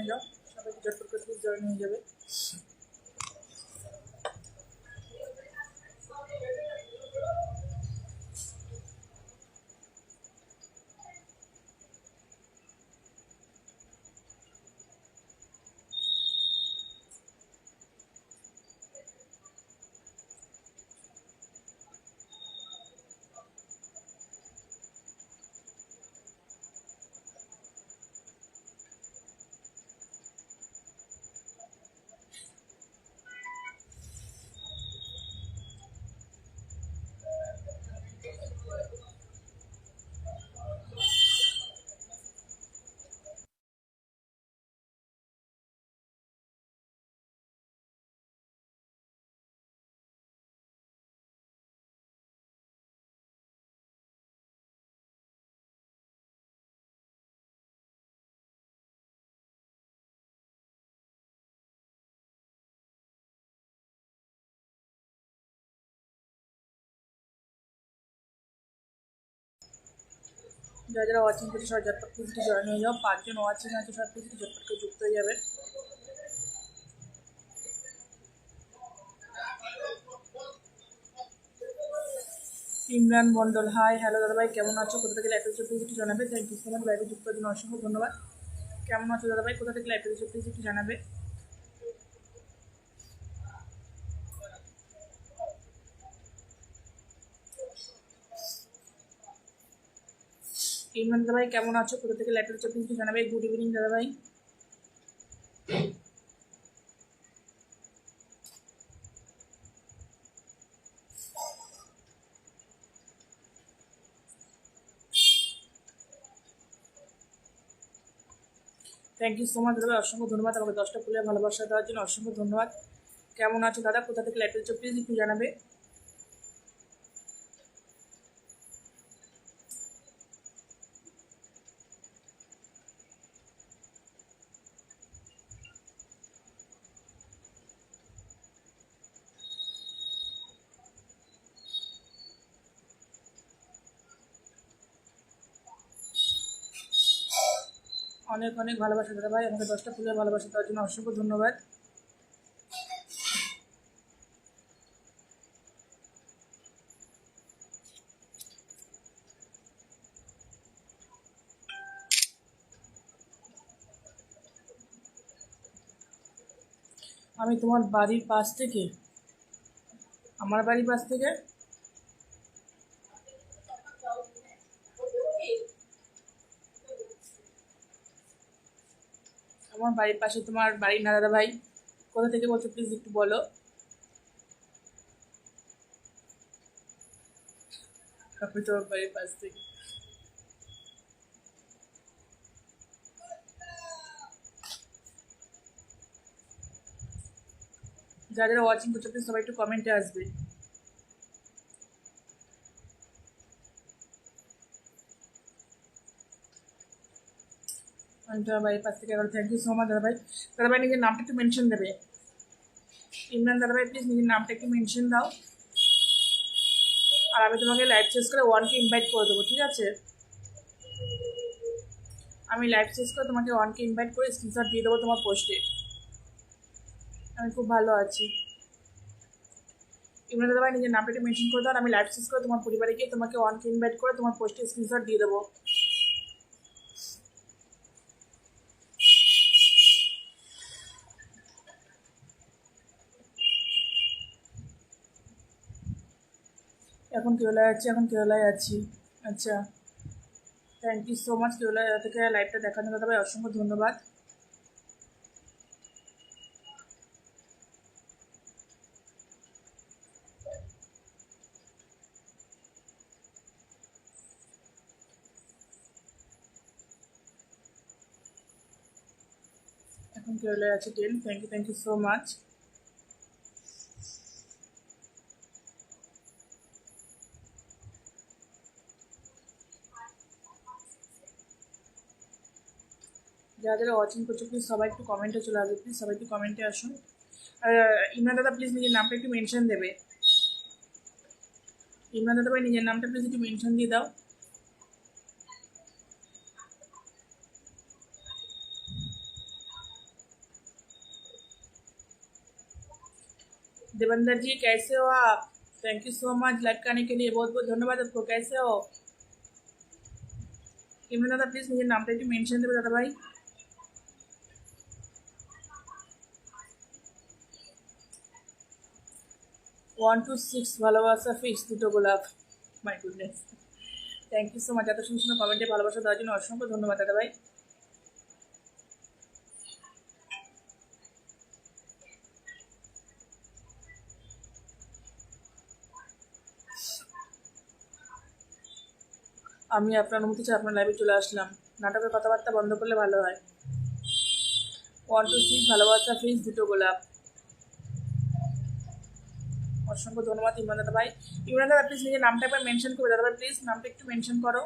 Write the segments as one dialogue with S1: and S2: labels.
S1: হয়ে যাও, সবাইকে ঝটপট করে প্লিজ জয়েন হয়ে যাবে। যারা যারা ওয়াচিং করছে সবাই ঝটপট প্লিজ জয়েন হয়ে যাও। 5 জন ওয়াচিং আছে, সবাই প্লিজ ঝটপট করে যুক্ত হয়ে যাবে। ইমরান মন্ডল, হাই, হ্যালো দাদাভাই, কেমন আছো? কোথা থেকে লাইভ এসেছো প্লিজ একটু জানাবে। থ্যাংক ইউ সো মাচ লাইভে যুক্ত হওয়ার জন্য, অসংখ্য ধন্যবাদ। কেমন আছো দাদাভাই, কোথা থেকে লাইভ এসেছো প্লিজ একটু জানাবে। ইমরান দাদাভাই কেমন আছো, কোথা থেকে লাইভ এসেছো প্লিজ একটু জানাবে। গুড ইভিনিং দাদাভাই। থ্যাংক ইউ সো মাচ দাদা, অসংখ্য ধন্যবাদ আমাকে 10টা ফুলের ভালোবাসা দেওয়ার জন্য, অসংখ্য ধন্যবাদ। কেমন আছো দাদা, কোথা থেকে লাইভ এসেছো প্লিজ একটু জানাবে। অনেক অনেক ভালোবাসা দাদা ভাই, আমাকে 10টা ফুলের ভালোবাসা দেওয়ার জন্য অসংখ্য ধন্যবাদ। আমি তোমার বাড়ির পাশ থেকে, আমার বাড়ির পাশ থেকে আমার বাড়ির পাশে তোমার বাড়ি না দাদা ভাই? কোথা থেকে বলছো প্লিজ একটু বলো। আমি তোমার বাড়ির পাশ থেকে। যারা যারা ওয়াচিং করছো প্লিজ সবাই একটু কমেন্টে আসবে। আমি তোমার বাড়ির পাশ থেকে। এবার থ্যাংক ইউ সো মাচ দাদাভাই। দাদাভাই নিজের নামটা একটু মেনশন দেবে। ইমরান দাদাভাই প্লিজ নিজের নামটা একটু মেনশন দাও। আর আমি তোমাকে লাইভ শেষ করে 1কে ইনভাইট করে দেবো, ঠিক আছে? আমি লাইভ শেষ করে তোমাকে 1কে ইনভাইট করে স্ক্রিনশট দিয়ে দেবো তোমার পোস্টে। আমি খুব ভালো আছি। ইমরান দাদাভাই নিজের নামটা একটু মেনশন করে দাও, আর আমি লাইভ শেষ করে তোমার পরিবারে গিয়ে তোমাকে 1কে ইনভাইট করে তোমার পোস্টে স্ক্রিনশট দিয়ে দেবো। এখন কেরালায় আছি, এখন কেরালায় আছি। আচ্ছা, thank you so much Kerala থেকে লাইভটা দেখানোর কথা ভাই, অসংখ্য ধন্যবাদ। এখন কেরালায় আছি 10। Thank you so much. যারা যারা ওয়াচিং করছো প্লিজ সবাই একটু কমেন্টে চলে আসবে, প্লিজ সবাই একটু কমেন্টে আসুন। আর ইমরান দাদা প্লিজ নিজের নামটা একটু মেনশন দেবে। ইমরান দাদা ভাই নিজের নামটা প্লিজ একটু মেনশন দিয়ে দাও। देवेंद्र जी कैसे हो आप? Thank you so much like करने के लिए, बहुत बहुत धन्यवाद आपको। कैसे हो इमरान दादा? प्लीज मुझे नामটা একটু মেনশন দেবে দাদা ভাই। 1 to 6 ভালোবাসা ফিক্স দুটো গোলাপ। My goodness, thank you so much. এত সুন্দর সুন্দর কমেন্টে ভালোবাসা দেওয়ার জন্য অসংখ্য ধন্যবাদ দাদা ভাই। আমি আপনার অনুমতি চাই আপনার লাইভে চলে আসলাম। নাটকের কথাবার্তা বন্ধ করলে ভালো হয়। 1 to 6 ভালোবাসা ফিক্স দুটো গোলাপ। অসংখ্য ধন্যবাদ ইমরান দাদা ভাই। ইমরান দাদা প্লিজ নিজের নামটা একবার মেনশন করবে দাদা ভাই, প্লিজ নামটা একটু মেনশন করো।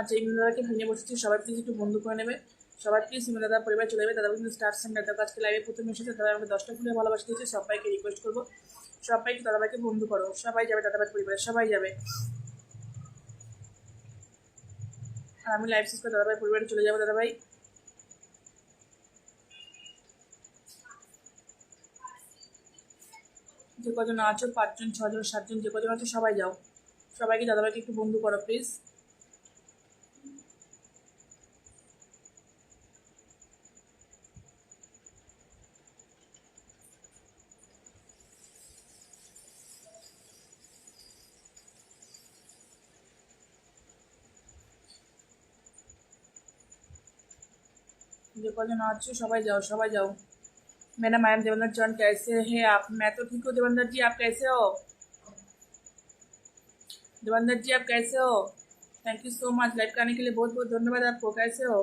S1: আচ্ছা, ইমরান দাদাকে ভেঙে বসেছি, সবাই প্লিজ একটু বন্ধু করে নেবে। সবাই প্লিজ ইমরান দাদার পরিবার চলে যাবে। দাদা কিন্তু স্টার সেন্টার দাদা আজকে লাইভে প্রথমে এসেছে, দাদা আমাকে 10টা ফুলে ভালোবাসা দিয়েছে। সবাইকে রিকোয়েস্ট করবো সবাই একটু দাদাভাইকে বন্ধু করো। সবাই যাবে দাদাভাই পরিবারের, সবাই যাবে। আর আমি লাইভ শেষ করে দাদাভাই পরিবারে চলে যাবো। দাদাভাই যে কজন আছো, 5 জন 6 জন 7 জন যে কজন আছো সবাই যাও। সবাইকে দাদাভাইকে একটু বন্ধু করো প্লিজ। যে कजन आছো সবাই जाओ, सबाई जाओ। मेरा मैम देवेंद्र जॉन कैसे हैं आप? मैं तो ठीक हूँ देवेंद्र जी, आप कैसे हो? देवेंद्र जी आप कैसे हो? Thank you so much live करने के लिए, बहुत बहुत धन्यवाद आपको। कैसे हो?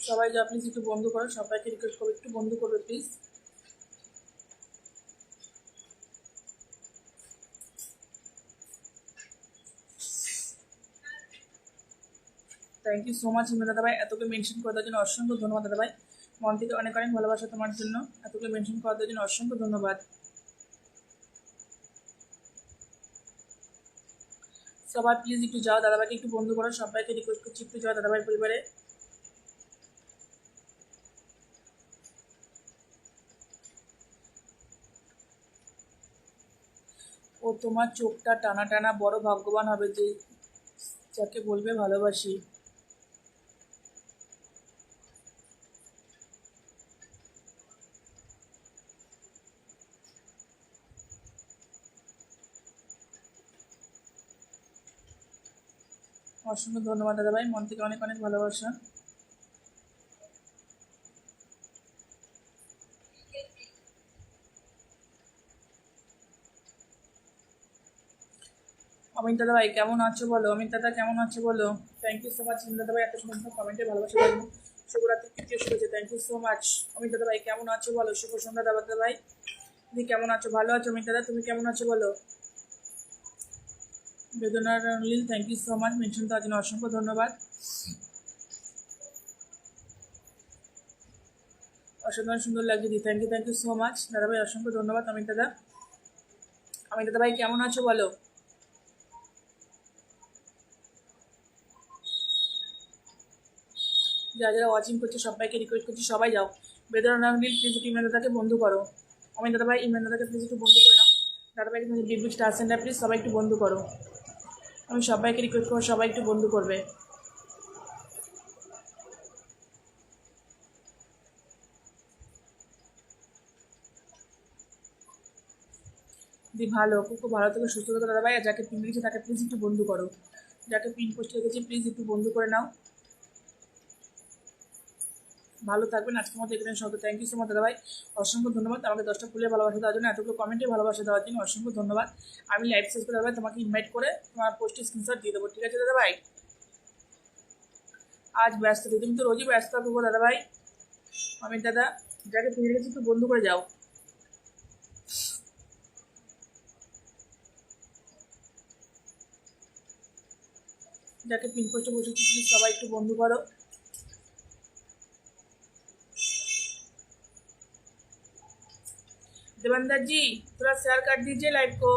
S1: সবাই যাও প্লিজ, একটু বন্ধু করো। সবাইকে রিকোয়েস্ট করো একটু বন্ধু করবে please. Thank you so much Imran দাদা ভাই, এতকে মেনশন করে দেওয়ার জন্য অসংখ্য ধন্যবাদ দাদা ভাই। মন থেকে অনেক অনেক ভালোবাসা তোমার জন্য। এতকে মেনশন করে দেওয়ার জন্য অসংখ্য ধন্যবাদ। সবাই প্লিজ একটু যাও, দাদাভাইকে একটু বন্ধু করো। সবাইকে রিকোয়েস্ট করছি একটু যাও দাদাভাই পরিবারে। ও তোমার চোখটা টানা টানা, বড় ভাগ্যবান হবে যে যাকে বলবে ভালোবাসি। অসংখ্য ধন্যবাদ দাদা ভাই, মন থেকে অনেক অনেক ভালোবাসা। অমিত দাদা ভাই কেমন আছো বলো? অমিত দাদা কেমন আছো বলো? Thank you so much Amit দাদা ভাই, এত সুন্দর কমেন্টে ভালোবাসা দেবো। শুভরাত্রি তৃতীয় শুভেচ্ছা, thank you so much. Amit দাদা ভাই কেমন আছো বলো? শুভ সন্ধ্যা দাদা ভাই, তুমি কেমন আছো? ভালো আছো অমিত দাদা? তুমি কেমন আছো বলো? বেদনার নীল, thank you so much mention দেওয়ার জন্য অসংখ্য ধন্যবাদ। অসাধারণ সুন্দর লাগছে দি, থ্যাংক ইউ সো মাচ দাদা ভাই, অসংখ্য ধন্যবাদ অমিত দাদা। অমিত দাদা ভাই কেমন আছো বলো? যারা যারা ওয়াচিং করছে সবাইকে রিকোয়েস্ট করছি সবাই যাও। বেদনা নীল প্লিজ একটু ইমরান দাদাকে বন্ধু করো। অমিত দাদা ভাই ইমরান দাদাকে প্লিজ একটু বন্ধু করে নাও। দাদা ভাইকে তুমি big big star centre please সবাই একটু বন্ধু করো। আমি সবাইকে রিকোয়েস্ট করবো সবাই একটু বন্ধু করবে। দি ভালো, খুব খুব ভালো থেকে সুস্থ থাকো দাদা ভাই। আর যাকে পিন দিয়েছে তাকে প্লিজ একটু বন্ধু করো। যাকে পিন পোস্ট রেখেছি প্লিজ একটু বন্ধু করে নাও। ভালো থাকবেন, আজকের মতো এখানে সব। থ্যাংক ইউ সো মাচ দাদাভাই, অসংখ্য ধন্যবাদ আমাকে 10টা ফুলের ভালোবাসা দেওয়ার জন্য, এতগুলো কমেন্টে ভালোবাসা দেওয়ার জন্য অসংখ্য ধন্যবাদ। আমি লাইভ শেষ করে দাদাভাই তোমাকে ইনভাইট করে তোমার পোস্টে স্ক্রিনশট দিয়ে দেবো, ঠিক আছে দাদাভাই? আজ ব্যস্ত, তুমি তো রোজই ব্যস্ত থাকবো দাদাভাই। আমি দাদা যাকে ফিরে গেছি একটু বন্ধু করে যাও। যাকে পিন পোস্টে বসেছি প্লিজ সবাই একটু বন্ধু করো। देवेंद्र जी थोड़ा शेयर कर दीजिए लाइव को।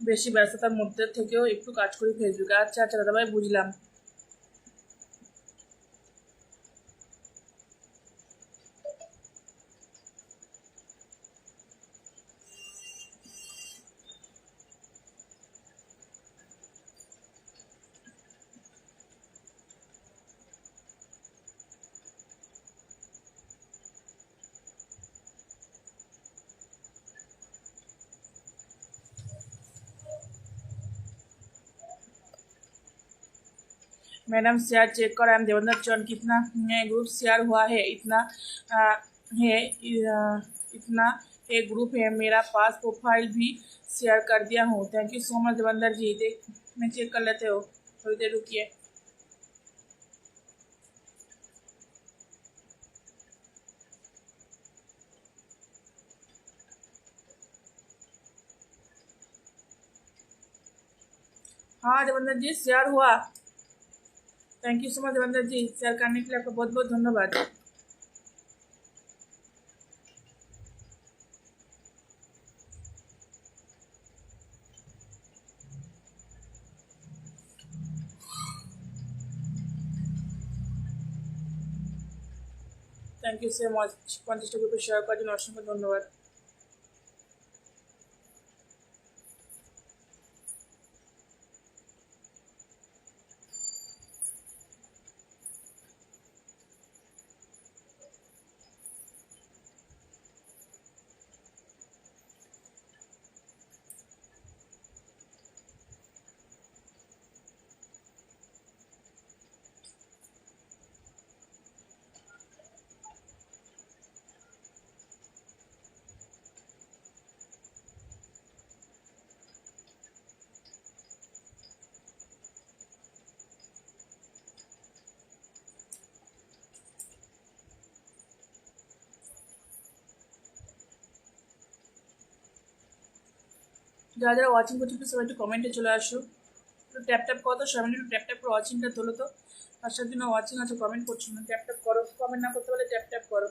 S1: বেশি ব্যস্ততার মধ্যে থেকেও একটু কাজ করি ফেসবুকে। আচ্ছা আচ্ছা দাদাভাই বুঝলাম। मैडम शेयर चेक कर, आई एम देवेंद्र चौन, कितना ग्रुप शेयर हुआ है? इतना है, इतना एक ग्रुप है मेरा पास, प्रोफाइल भी शेयर कर दिया हूँ। Thank you so much Devendra ji. देख मैं चेक कर लेते हो, थोड़ी देर रुकिए। हाँ देवेंद्र जी शेयर हुआ। Thank you so much Devendra ji, share करने के लिए आपका बहुत बहुत धन्यवाद। थैंक यू सो मच 50টা গ্রুপে শেয়ার করার জন্য অসংখ্য ধন্যবাদ। যারা যারা ওয়াচিং করছো প্লিজ সবাই একটু কমেন্টে চলে আসো, একটু ট্যাপ ট্যাপ করো তো, সবাই একটু ট্যাপ ট্যাপ করে ওয়াচিংটা তোলো তো। তার সাথে জন্য ওয়াচিং আছে কমেন্ট করছো না, ট্যাপ ট্যাপ করো, কমেন্ট না করতে পারলে ট্যাপ ট্যাপ করো।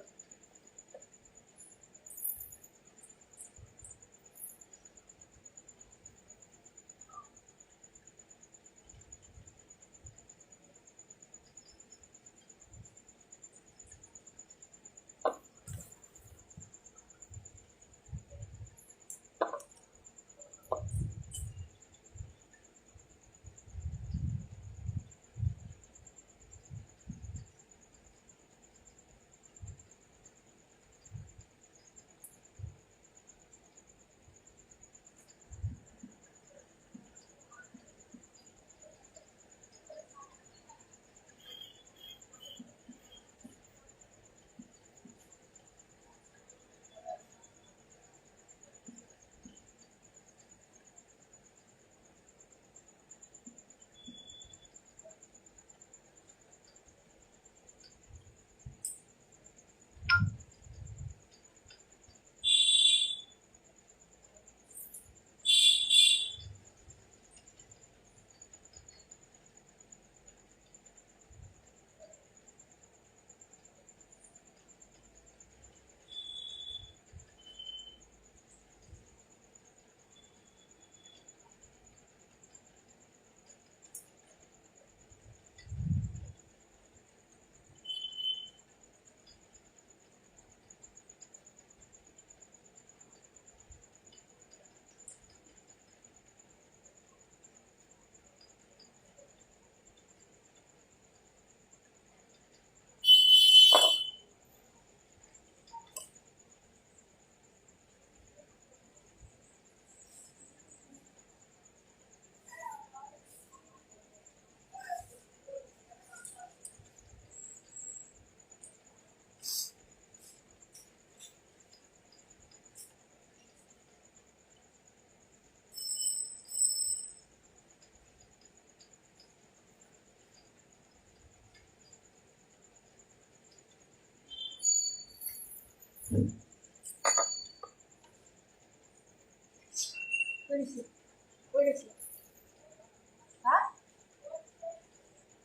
S1: হ্যাঁ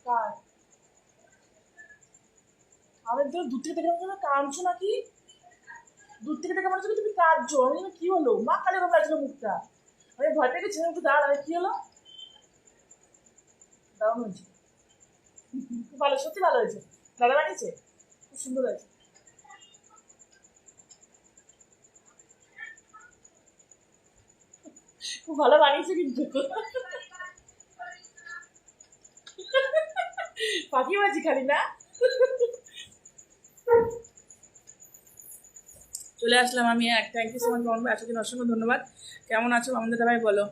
S1: কার আমাদের তো দূর থেকে দেখে মনে হচ্ছে কাঁদছো নাকি? দূর থেকে দেখে মনে হচ্ছে তুমি কাঁদছো। আমি কি হলো? মা কালী এরকম লাগছিল মুখটা। আমি ভয় পেয়ে গেছি, একটু দাঁড়। কি হলো? দারুণ হয়েছে, খুব ভালো, সত্যি ভালো হয়েছে। দাদা বানিয়েছে, খুব সুন্দর হয়েছে। খুব ভালো বানিয়েছে কিন্তু। ফাঁকিবাজি খালি না। চলে আসলাম আমি। Thank you so much Mamun ভাই, এতদিন অসংখ্য ধন্যবাদ। কেমন আছো মামুন দাদা ভাই বলো।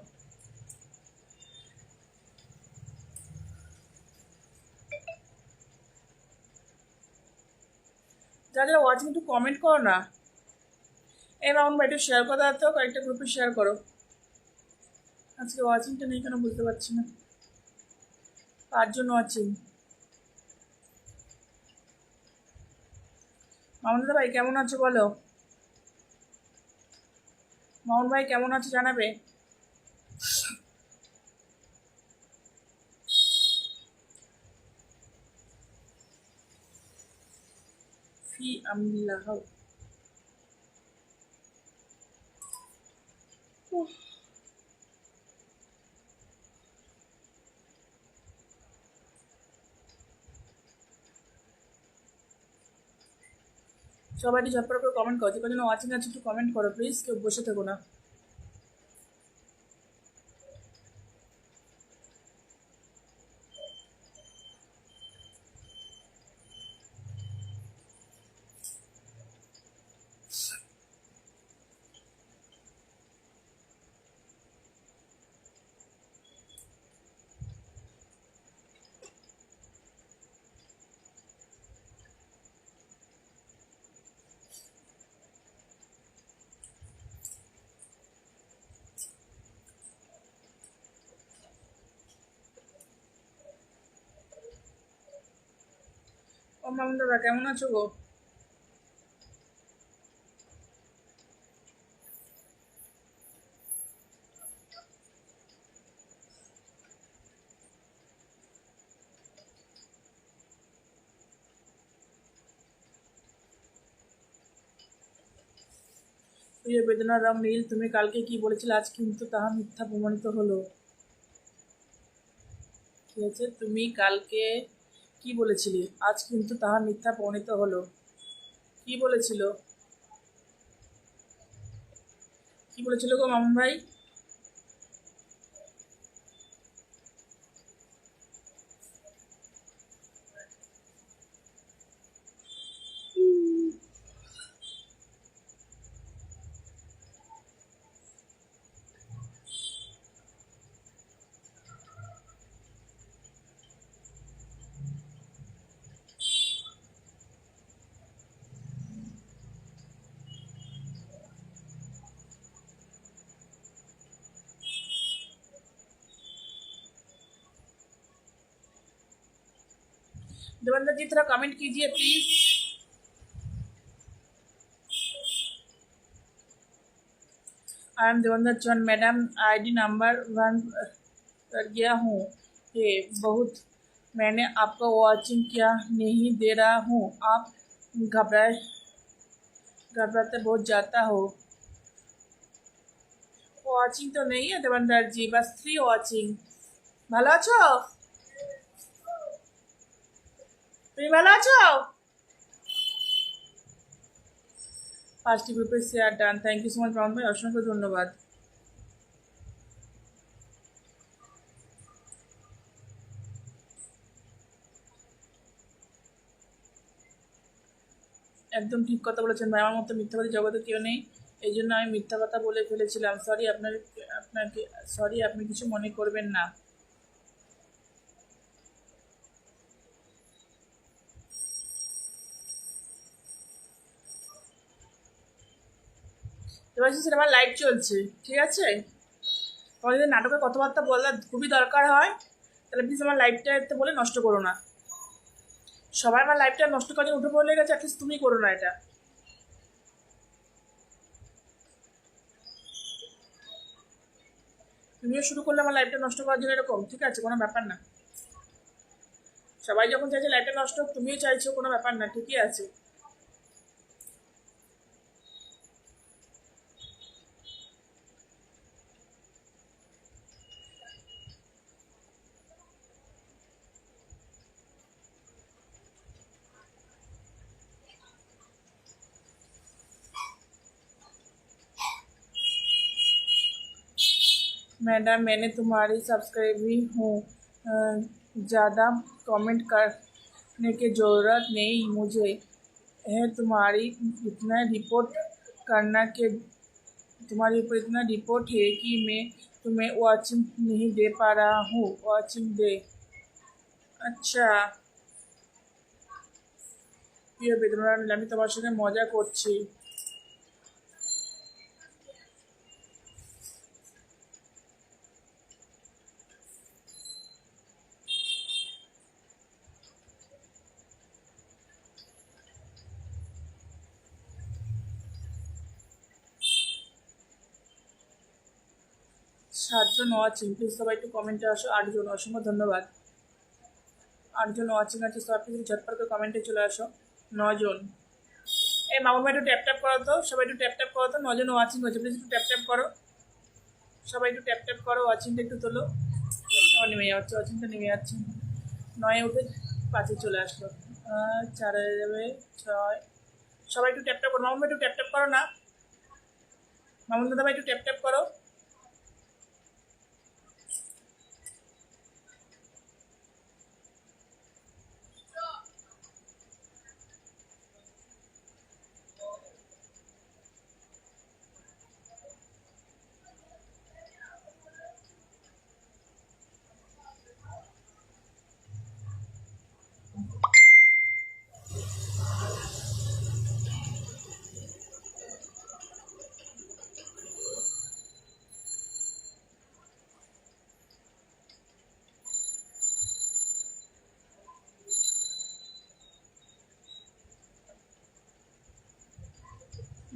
S1: যারা যারা ওয়াচিং একটু কমেন্ট করো না। এই মামুন ভাই একটু শেয়ার করে দাও তো, কয়েকটা গ্রুপে শেয়ার করো। আজকে ওয়াচিংটা নেই কেন বুঝতে পারছি না। 5 জন ওয়াচিং। মামুন দাদা ভাই কেমন আছো বলো। মামুন ভাই কেমন আছো জানাবে। ফি আমিল্লাহ। সবাই একটু ঝটপট করে কমেন্ট করো, যে কজন ওয়াচিং আছে একটু কমেন্ট করো প্লিজ, কেউ বসে থেকো না। ও মামুন দাদা কেমন আছো গো। প্রিয় বেদনার রং নীল, তুমি কালকে কি বলেছিলে আজ কিন্তু তাহা মিথ্যা প্রমাণিত হলো। ঠিক আছে, তুমি কালকে কি বলেছিলে আজ কিন্তু তাহা মিথ্যা প্রমাণিত হলো। কি বলেছিল, কি বলেছিল গো মামুন ভাই। देवेंद्र जी थोड़ा कमेंट कीजिए please. I am Devendra Chauhan madam, ID number 1 कर गया हूँ। ये बहुत मैंने आपको वॉचिंग क्या नहीं दे रहा हूँ, आप घबराते बहुत जाता हो। वॉचिंग तो नहीं है देवेंद्र जी, बस 3 वॉचिंग। ভালো আছো তুমি, ভালো আছো। 5টি গ্রুপে share done, thank you so much Mamun ভাই, অসংখ্য ধন্যবাদ। একদম ঠিক কথা বলেছেন ভাই, আমার মতো মিথ্যাবাদী জগতে কেউ নেই, এই জন্য আমি মিথ্যা কথা বলে ফেলেছিলাম। সরি আপনাকে সরি, আপনি কিছু মনে করবেন না। এবার সেটা আমার লাইভ চলছে, ঠিক আছে। তোমার যদি নাটকের কথাবার্তা বলার খুবই দরকার হয় তাহলে প্লিজ আমার লাইভটা বলে নষ্ট করো না। সবাই আমার লাইভটা নষ্ট করে উঠে পড়লে গেছে, অ্যাটলিস্ট তুমি করো না এটা। তুমিও শুরু করলে আমার লাইফটা নষ্ট করার জন্য এরকম, ঠিক আছে, কোনো ব্যাপার না। সবাই যখন চাইছে লাইফটা নষ্ট হোক, তুমিও চাইছো, কোনো ব্যাপার না, ঠিকই আছে। मैडम मैंने तुम्हारी सब्सक्राइब भी हूँ, ज़्यादा कमेंट करने की ज़रूरत नहीं मुझे है। तुम्हारी इतना रिपोर्ट करना के तुम्हारे ऊपर इतना रिपोर्ट है कि मैं तुम्हें वॉचिंग नहीं दे पा रहा हूँ, वॉचिंग दे। अच्छा প্রিয় বেদনা, আমি তোমার সাথে মজা করছি। সাতজন ওয়াচিং, প্লিজ সবাই একটু কমেন্টে আসো। আটজন, অসংখ্য ধন্যবাদ। আটজন ওয়াচিং আছে, সব কিছু ঝটপট করে কমেন্টে চলে আসো। 9জন। এই মামুন ভাই একটু ট্যাপ ট্যাপ করো তো, সবাই একটু ট্যাপ ট্যাপ করো তো। 9জন ওয়াচিং হয়েছে, প্লিজ একটু ট্যাপ ট্যাপ করো, সবাই একটু ট্যাপ ট্যাপ করো। ওয়াচিংটা একটু তোলো। আমার নেমে যাচ্ছে, ওয়াচিংটা নেমে যাচ্ছে। 9 উঠে 5 চলে আসলো। 4 হয়ে যাবে, 6। সবাই একটু ট্যাপ ট্যাপ করো। মামুন ভাই একটু ট্যাপ ট্যাপ করো না, মামুন দাদা ভাই একটু ট্যাপ ট্যাপ করো।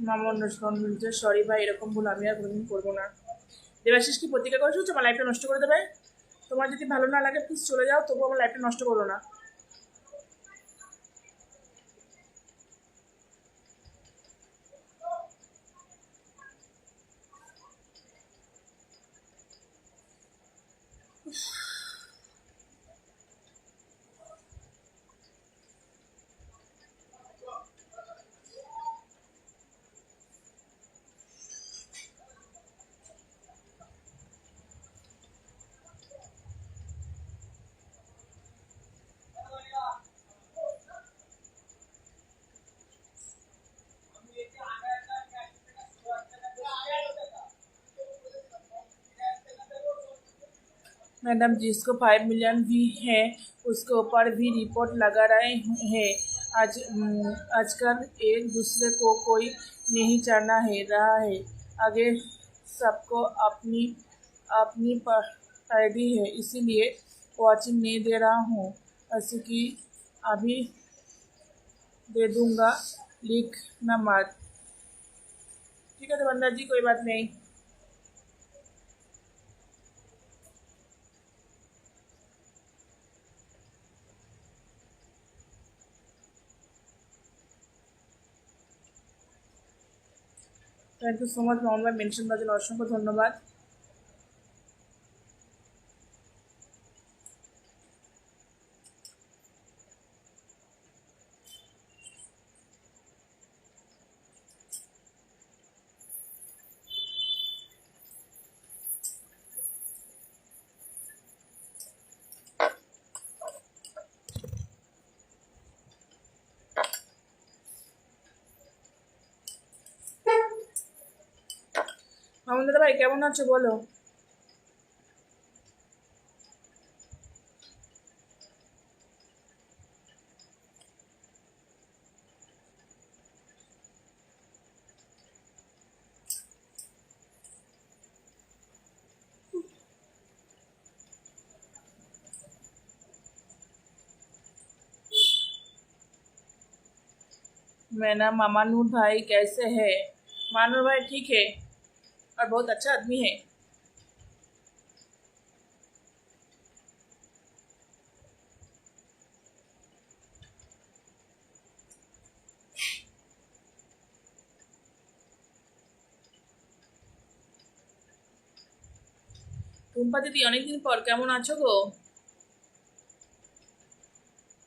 S1: মামা অনুষ্কান বলছে সরি ভাই, এরকম ভুল আমি আর কোনোদিন করবো না। দেবাশিস কি প্রতিজ্ঞা করেছো আমার লাইফটা নষ্ট করে দেবে? তোমার যদি ভালো না লাগে প্লিজ চলে যাও, তবু আমার লাইফটা নষ্ট করো না। मैडम जिसको 5 मिलियन भी है उसके ऊपर भी रिपोर्ट लगा रहे हैं। आजकल एक दूसरे को कोई नहीं चाहना है रहा है, आगे सबको अपनी अपनी आईडी है, इसीलिए वॉचिंग नहीं दे रहा हूँ। ऐसे कि अभी दे दूंगा, लिख न मत। ठीक है तो बंदा जी, कोई बात नहीं। Thank you so much Mamun ভাই, মেনশন করার জন্য অসংখ্য ধন্যবাদ। মামুন দাদা ভাই কেমন আছো বলো? मेरा मामानूर भाई कैसे है? मानूर भाई ठीक है और बहुत अच्छा आदमी है। টুম্পা দিদি অনেকদিন পর, কেমন আছো গো?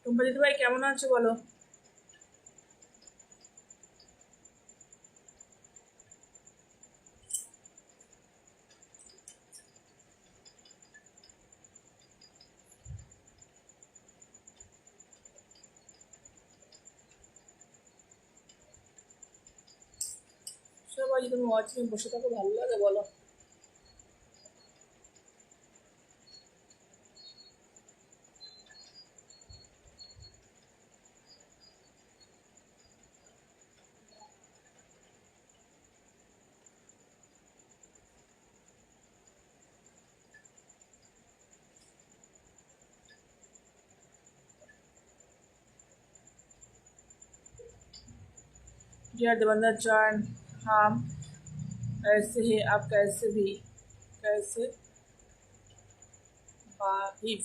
S1: টুম্পা দিদি ভাই কেমন আছো বলো? সবাই যদি তুমি ওয়াচিং বসে থাকো ভালো লাগে বলো? डियर देवेंद्र जॉन, हम ऐसे ही आप कैसे भी कैसे बाहिब।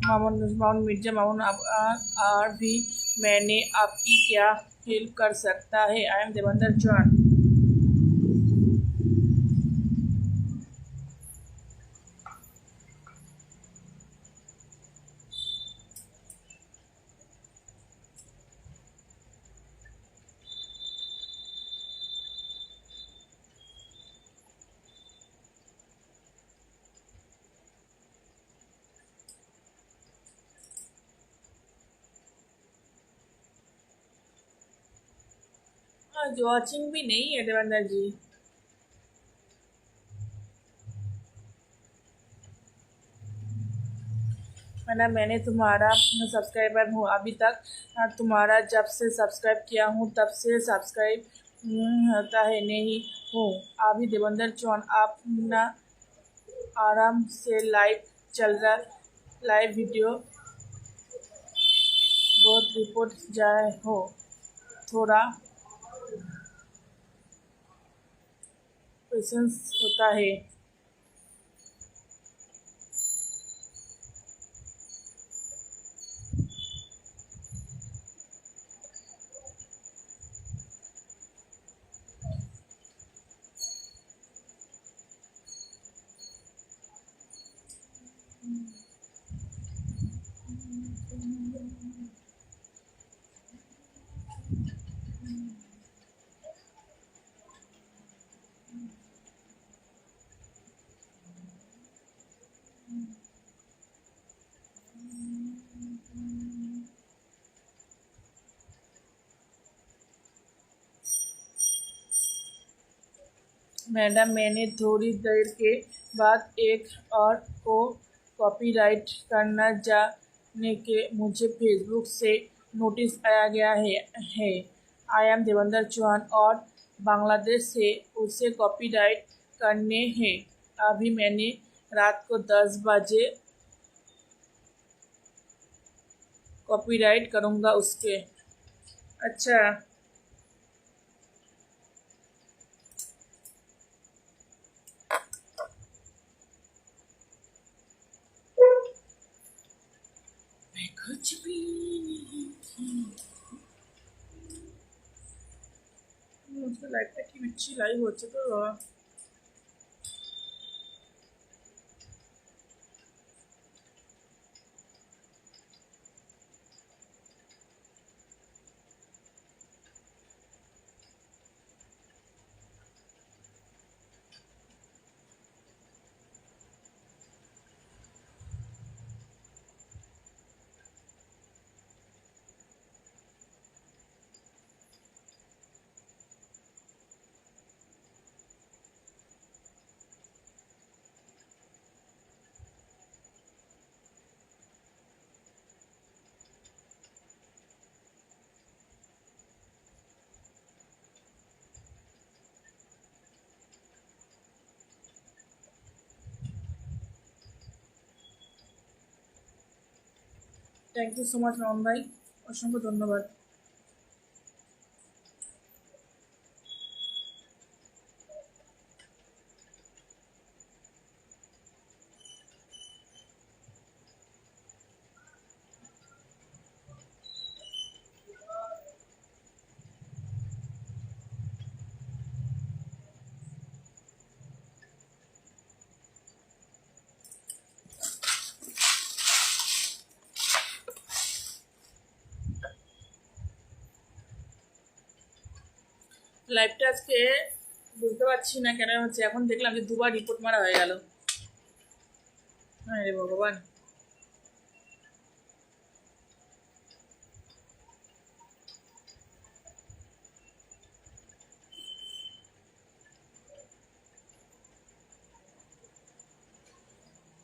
S1: मामून मिर्जा मामून और भी मैंने आपकी क्या हेल्प कर सकता है? आई एम देवेंद्र जॉन। आज वॉचिंग भी नहीं है देवेंद्र जी। मैंने तुम्हारा सब्सक्राइबर हूँ अभी तक। तुम्हारा जब से सब्सक्राइब किया हूँ तब से सब्सक्राइब होता है नहीं हूँ अभी देवेंद्र जॉन। आप ना आराम से लाइव चल रहा लाइव वीडियो बहुत रिपोर्ट जाए हो थोड़ा पेशेंस होता है। मैडम मैंने थोड़ी देर के बाद एक और को कॉपीराइट करना जाने के मुझे फेसबुक से नोटिस आया गया है। आई एम देवेंद्र चौहान और बांग्लादेश से उसे कॉपीराइट करने हैं। अभी मैंने रात को 10 बजे कॉपीराइट करूँगा उसके। अच्छा, मैं कुछ भी नहीं थी। मुझे लगता है कि अच्छी लाइव हो तो thank you so much Mamun ভাই, অসংখ্য ধন্যবাদ। লাইভটা আজকে বুঝতে পারছি না কেন হচ্ছে, এখন দেখলাম যে দুবার রিপোর্ট মারা হয়ে গেল। হ্যাঁ রে ভগবান,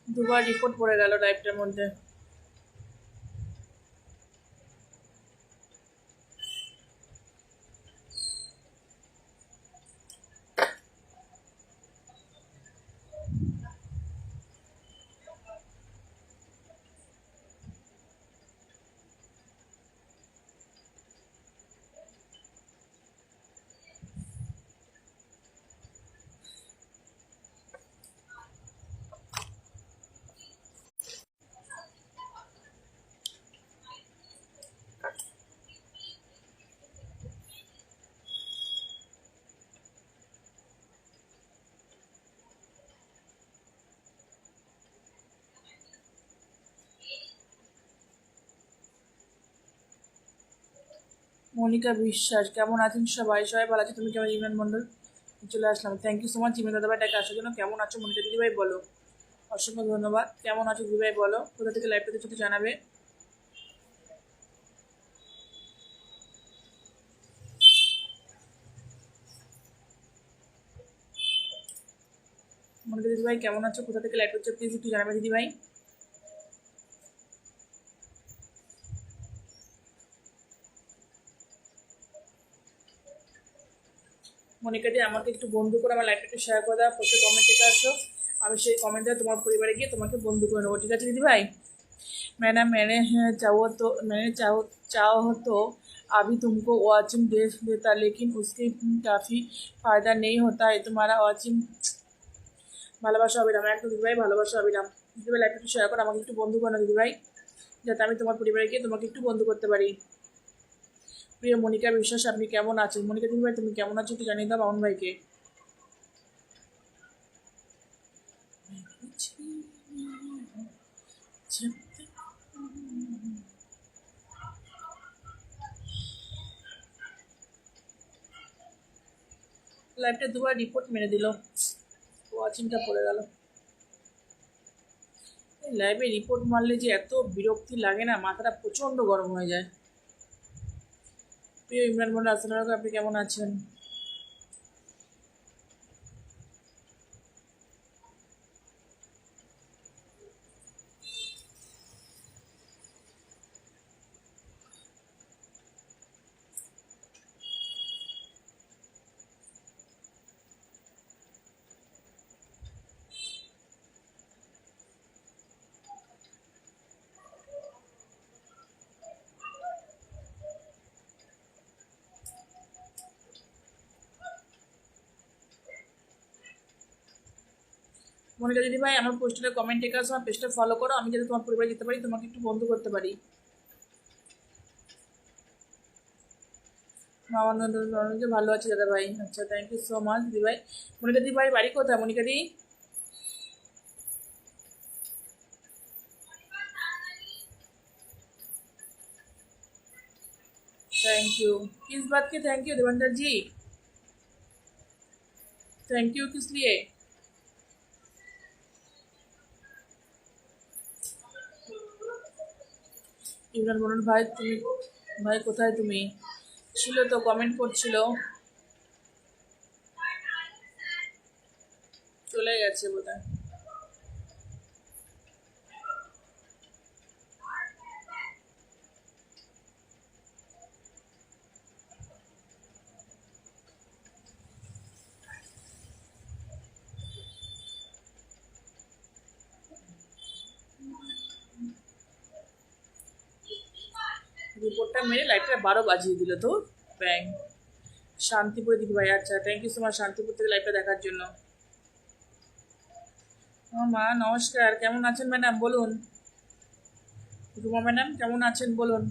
S1: দুবার রিপোর্ট পড়ে গেল লাইভটার মধ্যে। মনিকা বিশ্বাস, কেমন আছেন সবাই? সবাই ভালো আছে, তুমি কেমন? ইমরান মন্ডল, চলে আসলাম। Thank you so much Imran দাদাভাই টাকা আসার জন্য। কেমন আছো মনিকা দিদিভাই বলো? অসংখ্য ধন্যবাদ। কেমন আছো দিদিভাই বলো, কোথা থেকে লাইভটা দেখছো জানাবে। মনিকা দিদিভাই কেমন আছো, কোথা থেকে লাইভ করছো প্লিজ একটু জানাবে দিদিভাই। মনিকাদি আমাকে একটু বন্ধু করে আমার লাইভটা একটু শেয়ার করে দাও, প্রত্যেক কমেন্ট থেকে আসো, আমি সেই কমেন্টে তোমার পরিবারে গিয়ে তোমাকে বন্ধু করে নেবো, ঠিক আছে দিদিভাই? मैंने चाहो तो अभी तुमको वॉचिंग दे देता, लेकिन उसके काफ़ी फ़ायदा नहीं होता है तुम्हारा वॉचिंग। ভালোবাসা অবিরাম, একটু দিদিভাই ভালোবাসা অবিরাম। দিদিভাই লাইভটা একটু শেয়ার করো, আমাকে একটু বন্ধু করো দিদিভাই, যাতে আমি তোমার পরিবারে গিয়ে তোমাকে একটু বন্ধু করতে পারি। প্রিয় মনিকা বিশ্বাস, আপনি কেমন আছেন? মনিকা দিদিভাই তুমি কেমন আছো একটু জানিয়ে দাও মামুন ভাইকে। লাইভটা দুবার রিপোর্ট মেরে দিল, ওয়াচিংটা পড়ে গেল। লাইভে রিপোর্ট মারলে যে এত বিরক্তি লাগে না, মাথাটা প্রচণ্ড গরম হয়ে যায়। প্রিয় ইমরান মন্ডল, আসসালামু আলাইকুম, আপনি কেমন আছেন? মনিকা দিদি ভাই, আমার পোস্টারে কমেন্ট রেখে আসো, আমার পেজটা ফলো করো, আমি যাতে তোমার পরিবারে যেতে পারি, তোমাকে একটু বন্ধু করতে পারি। মামানন্দ ভালো আছি দাদা ভাই। আচ্ছা, থ্যাংক ইউ সো মাচ দিদি ভাই। মনিকা দিদি ভাই বাড়ি কোথায় মনিকা দি? Thank you. किस बात के thank you Devendra ji? Thank you किस लिए? ইমরান বলুন ভাই, তুমি ভাই কোথায় তুমি? ছিল তো, কমেন্ট করছিল, চলে গেছে বোধহয়। রিপোর্টটা মেরে লাইভটা 12 বাজিয়ে দিল তো ব্যাং। শান্তিপুরে দিদি ভাই, আচ্ছা thank you so much Shantipur থেকে লাইভটা দেখার জন্য। মা নমস্কার, কেমন আছেন ম্যাডাম বলুন? রুমা ম্যাডাম কেমন আছেন বলুন?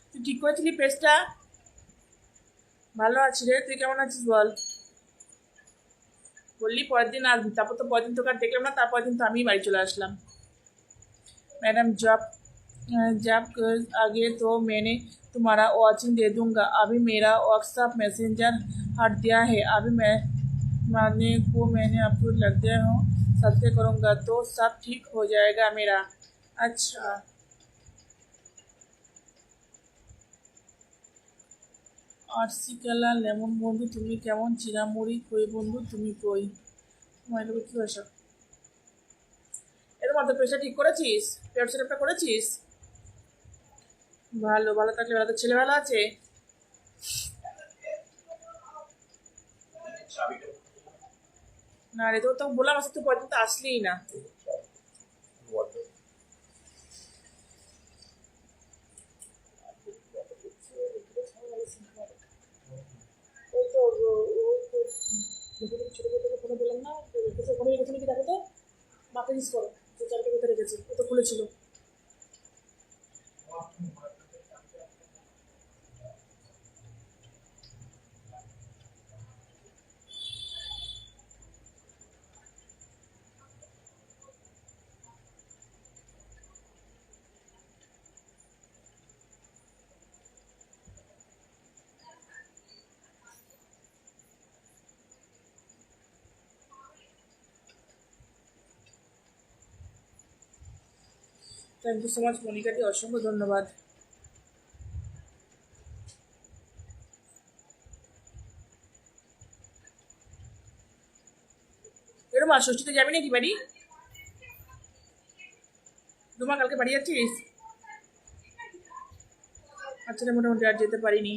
S1: তুই ঠিক করেছিলি পেজটা? ভালো আছি রে, তুই কেমন আছিস বল? বললি পরের দিন আসবি, তারপর তো পরের দিন তোকে আর দেখলাম না, তারপর দিন তো আমি বাড়ি চলে আসলাম। मैडम जब जब आगे तो मैंने तुम्हारा वॉचिंग दे दूंगा। अभी मेरा व्हाट्सएप मैसेंजर हट दिया है। अभी मैं मारने को मैंने आपको लग दिया हूँ, सत्य करूँगा तो सब ठीक हो जाएगा मेरा। अच्छा আরসিকালা লেমন বন্ধু তুমি কেমন? চিরামুড়ি কই বন্ধু তুমি কই? তোমার কি ভাষা? এর মধ্যে পেশা ঠিক করেছিস? পেট সেটআপটা করেছিস? ভালো ভালো থাকলে ভালো। তো ছেলে ভালো আছে? না রে, তো বললাম আসলে তুই পর্যন্ত আসলেই না। ওই তো ছোট থেকে ফোনে বললাম না, ওখানে রেখেছিল কি দেখো তো, মাকে ইউজ করো, তো চারটে কোথায় রেখেছে, ও তো খুলেছিল। থ্যাংক ইউ সো মাচ মনিকাটি, অসংখ্য ধন্যবাদ। এরকম ষষ্ঠীতে যাবি নাকি বাড়ি? রুমা কালকে বাড়ি যাচ্ছিস? আচ্ছা রে, মোটামুটি আর যেতে পারিনি।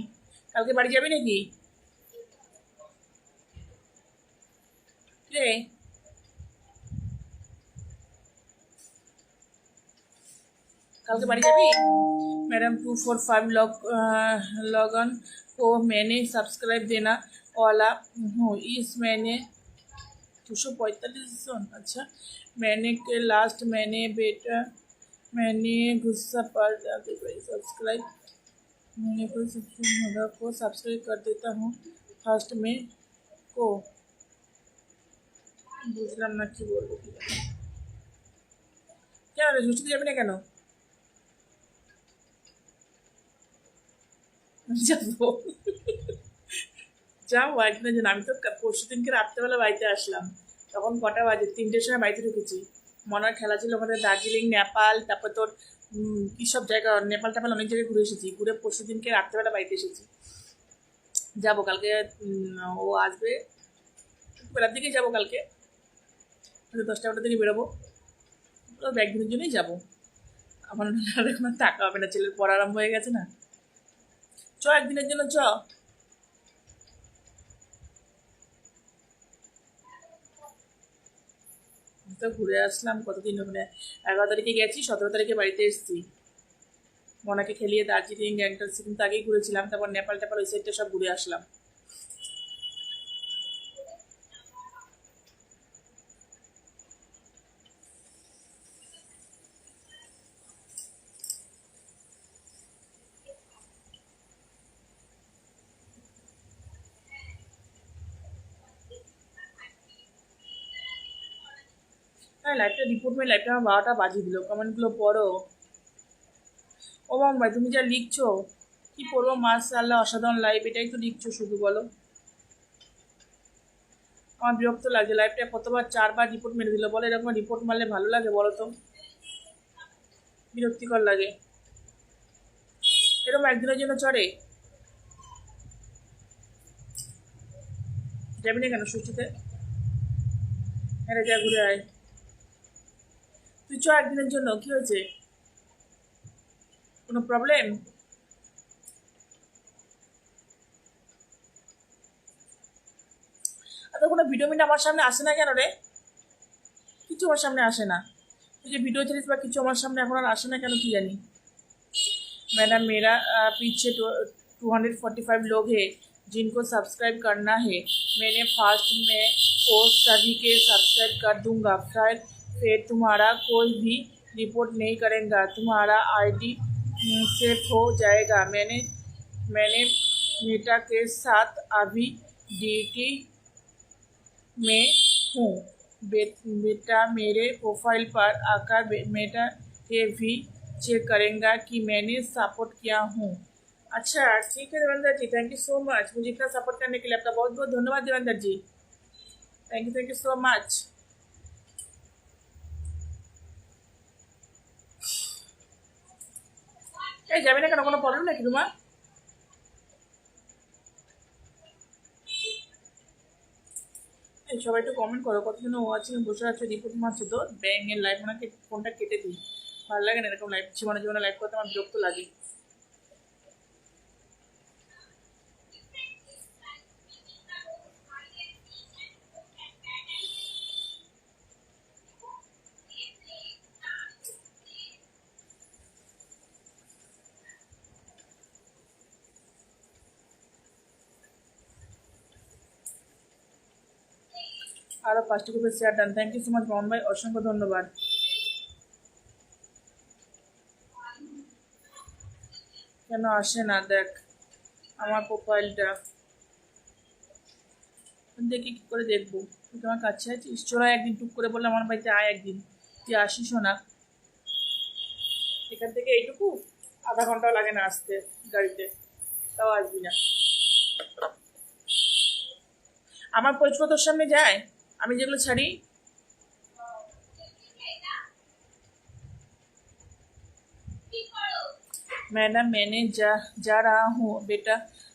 S1: কালকে বাড়ি যাবি নাকি রে? कल के बाड़ी जाबी? मैडम 245 लॉगन को मैंने सब्सक्राइब देना वाला हूँ, इस महीने 245 जन। अच्छा मैंने के लास्ट मैंने बेटा मैंने गुस्सा पर सब्सक्राइब मैंने को सब्सक्राइब कर देता हूँ फर्स्ट में को बुझलाम ना कि बोलबो क्या षष्ঠীতে যাবি না কেন? যাবো, যাও একদিনের জন্য। আমি তো পরশু দিনকে রাত্রেবেলা বাড়িতে আসলাম, তখন কটা বাজে, 3টের সময় বাড়িতে ঢুকেছি। মনে হয় খেলা ছিল ওখানে, দার্জিলিং নেপাল, তারপর তোর কী সব জায়গা, নেপাল টেপাল অনেক জায়গায় ঘুরে এসেছি। ঘুরে পরশু দিনকে রাত্রেবেলা বাড়িতে এসেছি। যাবো কালকে, ও আসবে বেলার দিকেই যাবো কালকে, 10টা দিকে বেরোবো। একদিনের জন্যই যাবো, আমার এখন আর টাকা হবে না, ছেলের পড়া আরম্ভ হয়ে গেছে না। চ একদিনের জন্য চ। তো ঘুরে আসলাম কতদিন ওখানে, 11 তারিখে গেছি, 17 তারিখে বাড়িতে এসেছি। মনাকে খেলিয়ে দার্জিলিং গ্যাংটক সিকিম তো আগেই ঘুরেছিলাম, তারপর নেপাল টেপাল ওই সাইডটা সব ঘুরে আসলাম। হ্যাঁ লাইভটা রিপোর্ট মেয়ে লাইভটা আমার 12টা বাজিয়ে দিল। কমেন্টগুলো পড়ো। ও মাম ভাই তুমি যা লিখছো, কি পড়বো? মাশাআল্লাহ অসাধারণ লাইভ, এটাই তো লিখছো শুধু, বলো। আমার বিরক্ত লাগে, লাইভটা কতবার 4বার রিপোর্ট মেরে দিল, বলো এরকম রিপোর্ট মারলে ভালো লাগে বলো তো? বিরক্তিকর লাগে। এরকম একদিনের জন্য চড়ে যাবি না কেন ষষ্ঠীতে? হ্যাঁ যা ঘুরে আয়, তুই চ একদিনের জন্য, কি হয়েছে? কোনো প্রবলেম? আর তো কোনো ভিডিও মিডিও আমার সামনে আসে না কেন রে? কিছু আমার সামনে আসে না। तुझे वीडियो चलिस বা কিছু আমার সামনে এখন আর আসে না কেন কি জানি। मैडम मेरा पीछे 245 लोग हैं जिनको सब्सक्राइब करना है। मैंने फास्ट में वो सभी के सब्सक्राइब कर दूंगा, फिर तुम्हारा कोई भी रिपोर्ट नहीं करेगा, तुम्हारा आईडी सेफ हो जाएगा। मैंने मेटा के साथ अभी ड्यूटी में हूँ। बेटा मेरे प्रोफाइल पर आकर मेटा ये भी चेक करेंगे कि मैंने सपोर्ट किया हूँ। अच्छा ठीक है Devendra ji, thank you so much मुझे इतना सपोर्ट करने के लिए। आपका बहुत बहुत धन्यवाद Devendra ji, thank you so much. এই যাবে না কেন, কোনো প্রবলেম নাকি তোমার? এই সবাই একটু কমেন্ট করো, কতজন ওয়াচিং বসে আছে রিপোর্ট মারছে তো ব্যাঙের লাইভ, ওনাকে ফোনটা কেটে দিই, ভালো লাগে না এরকম লাইভ, জীবনে লাইভ করতে আমার বিরক্ত লাগে। আরও 5টি গ্রুপের share done, thank you so much Mohan ভাই, অসংখ্য ধন্যবাদ। কেন আসে না দেখ আমার প্রোফাইলটা, দেখি কী করে দেখবো? তুই তোমার কাছে আছিস, চোরা একদিন টুক করে বললে আমার বাড়িতে আয় একদিন, তুই আসিসও না। এখান থেকে এইটুকু আধা ঘন্টাও লাগে না আসতে গাড়িতে, তাও আসবি না। আমার পরিচয় তোর সামনে যায়, আমি যেগুলো ছাড়ি। मैडम मैंने जा रहा हूँ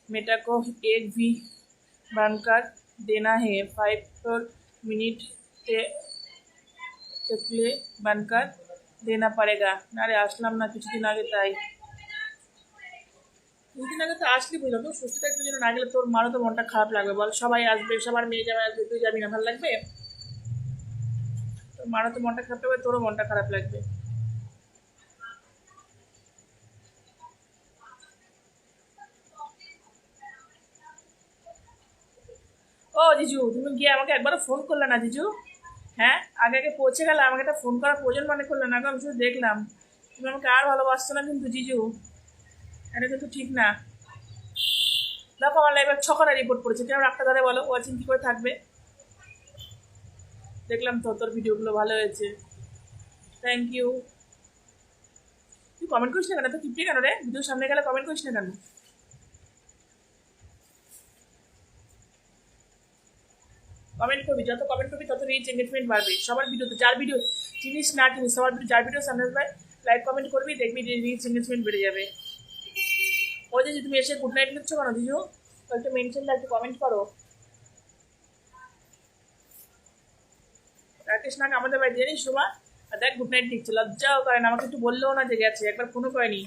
S1: बेटा को एक भी बनकर देना है, 5 मिनट टेकले बनकर देना पड़ेगा। ना रे আসলাম না কিছুদিন আগে, তাই কিছুদিন আগে তো আসলি বুঝলাম, তো সুস্থ থাকতে জন্য না গেলে তোর মারও তো মনটা খারাপ লাগবে বল। সবাই আসবে, সবার মেয়ে জামাই আসবে, তুই যাবি না, ভালো লাগবে? তোর মারও তো মনটা খারাপ লাগবে, তোরও মনটা খারাপ লাগবে। ও জিজু, তুমি গিয়ে আমাকে একবারও ফোন করলে না জিজু? হ্যাঁ, আগে আগে পৌঁছে গেলে, আমাকে একটা ফোন করার প্রয়োজন মনে করলে না? আমি শুধু দেখলাম, তুমি আমাকে আর ভালোবাসছো না কিন্তু জিজু, এটা কিন্তু ঠিক না। দেখো আমার লাইভে 6 রিপোর্ট করেছে, কেন রাখতে ধরে বলো? ওয়াচিং কী করে থাকবে? দেখলাম তো তোর ভিডিওগুলো ভালো হয়েছে, থ্যাংক ইউ। তুই কমেন্ট করিস না কেন, তো কিপটে কেন রে? ভিডিওর সামনে গেলে কমেন্ট করিস না কেন? কমেন্ট করবি, যত কমেন্ট করবি তত রিচ এঙ্গেজমেন্ট বাড়বে সবার ভিডিওতে। যার ভিডিও চিনিস না চিনিস, সবার ভিডিও, যার ভিডিও সামনে আসবে লাইক কমেন্ট করবি, দেখবি রিচ এঙ্গেজমেন্ট বেড়ে যাবে। ওই যে তুমি এসে গুড নাইট লিখছো কেন দিজু? একটু মেনশন দাও, একটু কমেন্ট করো। রাকেশ নাগ আমাদের বাড়ি জানিস শোভা, আর দেখ গুড নাইট লিখছে, লজ্জাও করে না, আমাকে একটু বললেও না যে গেছে, একবার ফোনও করেনি।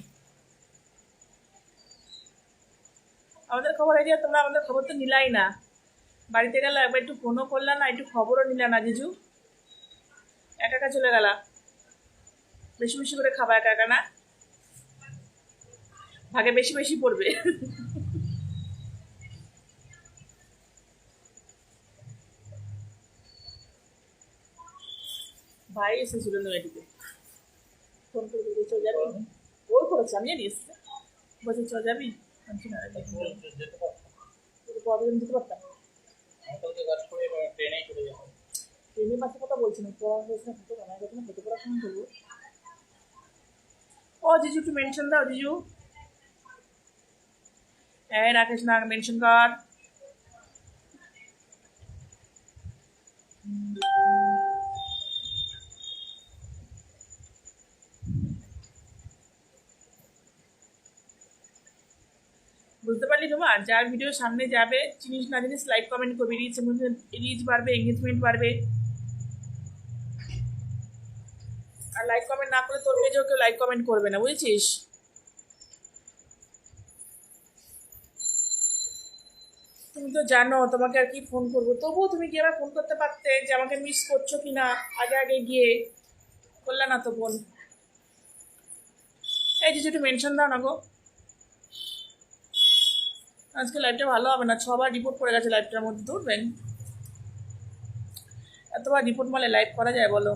S1: আমাদের খবর এই যে তোমরা আমাদের খবর তো নিলাই না, বাড়িতে গেলে একবার একটু ফোনও করলা না, একটু খবরও নিলা না জিজু, একা একা চলে গেলা। বেশি বেশি করে খাবা একা একা, না ভাগে বেশি বেশি পড়বে। ভাই এসেছিল মেয়েটিকে, ফোন করে বলছে চলে যাবি, ওর করেছে আমি জানি, এসছে বলছে চলে যাবি, আমি না কতদিন দিতে পারতাম, ট্রেনে বাসে কথা বলছি না, পড়া হয়েছে না, খেতে বানায় গেছে না, খেতে পড়া ফোন করবো। ও জিজু একটু মেনশন দাও জিজু, এই রাকেশ নাগ মেনশন কর। বুঝতে পারলি তোমার, যার ভিডিও সামনে যাবে চিনিস না জিনিস লাইক কমেন্ট করবি, রিচ বাড়বে, এঙ্গেজমেন্ট বাড়বে। আর লাইক কমেন্ট না করে তোর পেজেও কেউ লাইক কমেন্ট করবে না, বুঝেছিস? তুমি তো জানো তোমাকে আর কি ফোন করবো, তবুও তুমি কি আবার ফোন করতে পারতে যে আমাকে মিস করছো কিনা আগে আগে গিয়ে, করলে না তো বোন। এই যে একটু মেনশন দাও না গো। আজকে লাইভটা ভালো হবে না, 6বার রিপোর্ট করে গেছে লাইভটার মধ্যে, ধরবেন এতবার রিপোর্ট মারলে লাইভ করা যায় বলো?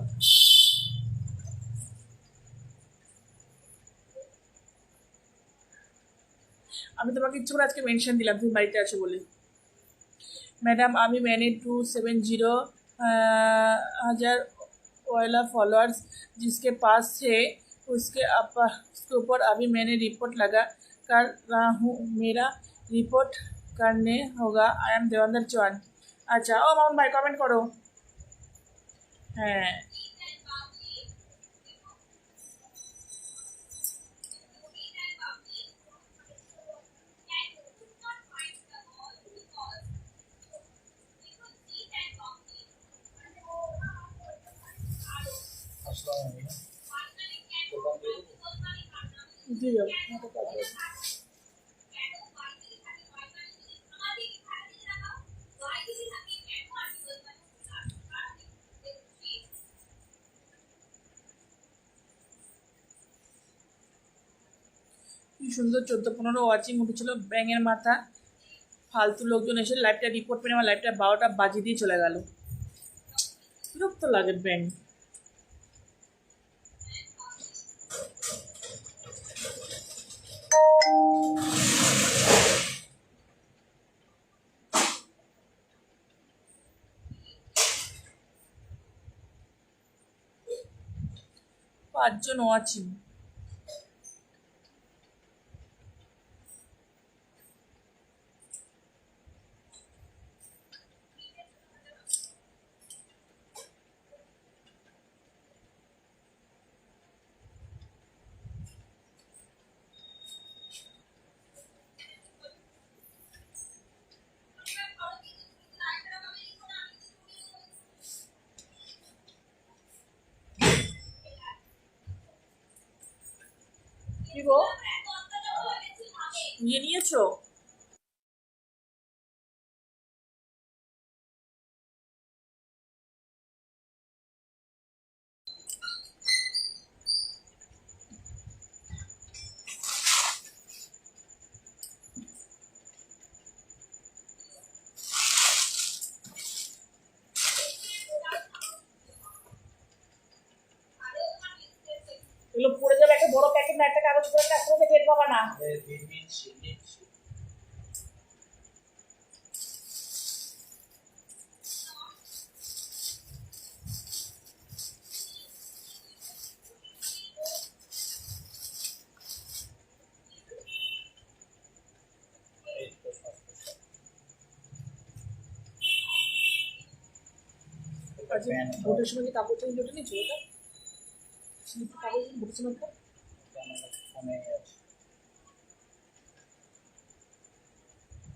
S1: আমি তোমাকে ইচ্ছে করে আজকে মেনশন দিলাম তুমি বাড়িতে আছো বলে। मैडम अभी मैंने 270 हजार वाला फॉलोअर्स जिसके पास है उसके ऊपर अभी मैंने रिपोर्ट लगा कर रहा हूँ, मेरा रिपोर्ट करने होगा। I am Devendra Chauhan. अच्छा ओ माउन भाई कमेंट करो। हाँ जी जाओ। কি সুন্দর 14-15 ওয়াচিং উঠেছিল, ব্যাঙের মাথা ফালতু লোকজন এসে লাইভটা রিপোর্ট পেয়ে আমার লাইভটা 12টা বাজিয়ে দিয়ে চলে গেল। বিরক্ত লাগে ব্যাঙ। পাঁচজন ওয়াচিং। কি গো নিয়ে নিয়েছো? এগুলো পড়ে যাবে, একটা বড় প্যাকেট না একটা কাগজ করে না, তোমাকে টের পাবা না। ভোটের সময় কি কাপড় চেঞ্জ ওঠে নিচ্ছ ওটা? কাগজ ভোটের সময়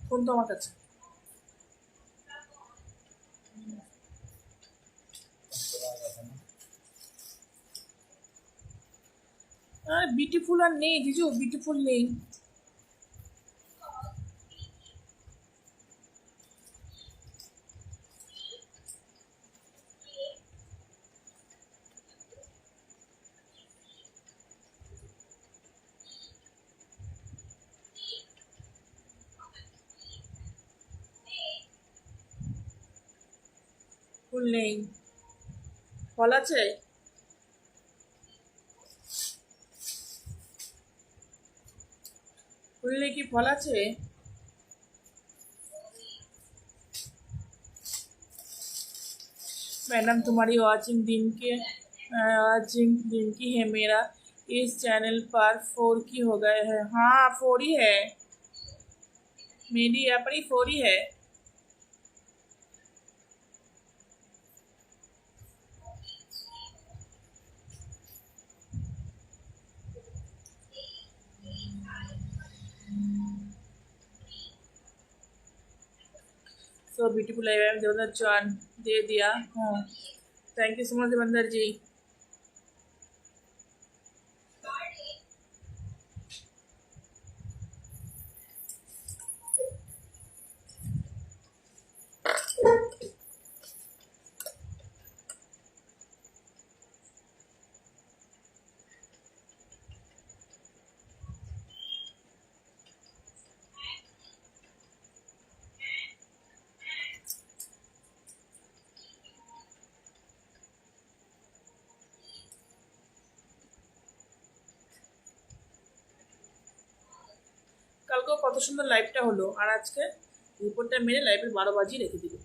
S1: ফোন তো আমার কাছে। বিউটিফুল আর নেই জিজু, বিউটিফুল নেই। ফুল নেই, ফল আছে? ফুল নেই কি ফল আছে? मैडम तुम्हारी वॉचिंग दिन की है, मेरा इस चैनल पर 4 की हो गए हैं। हाँ 4 ही है, मेरी यहाँ पर ही 4 ही है। So beautiful I am Devdutt Chauhan दे दिया। हाँ thank you so much Devendra ji. কালকেও কত সুন্দর লাইভটা হলো, আর আজকে রিপোর্টটা মেরে লাইভের 12 বাজিয়ে রেখে দিল।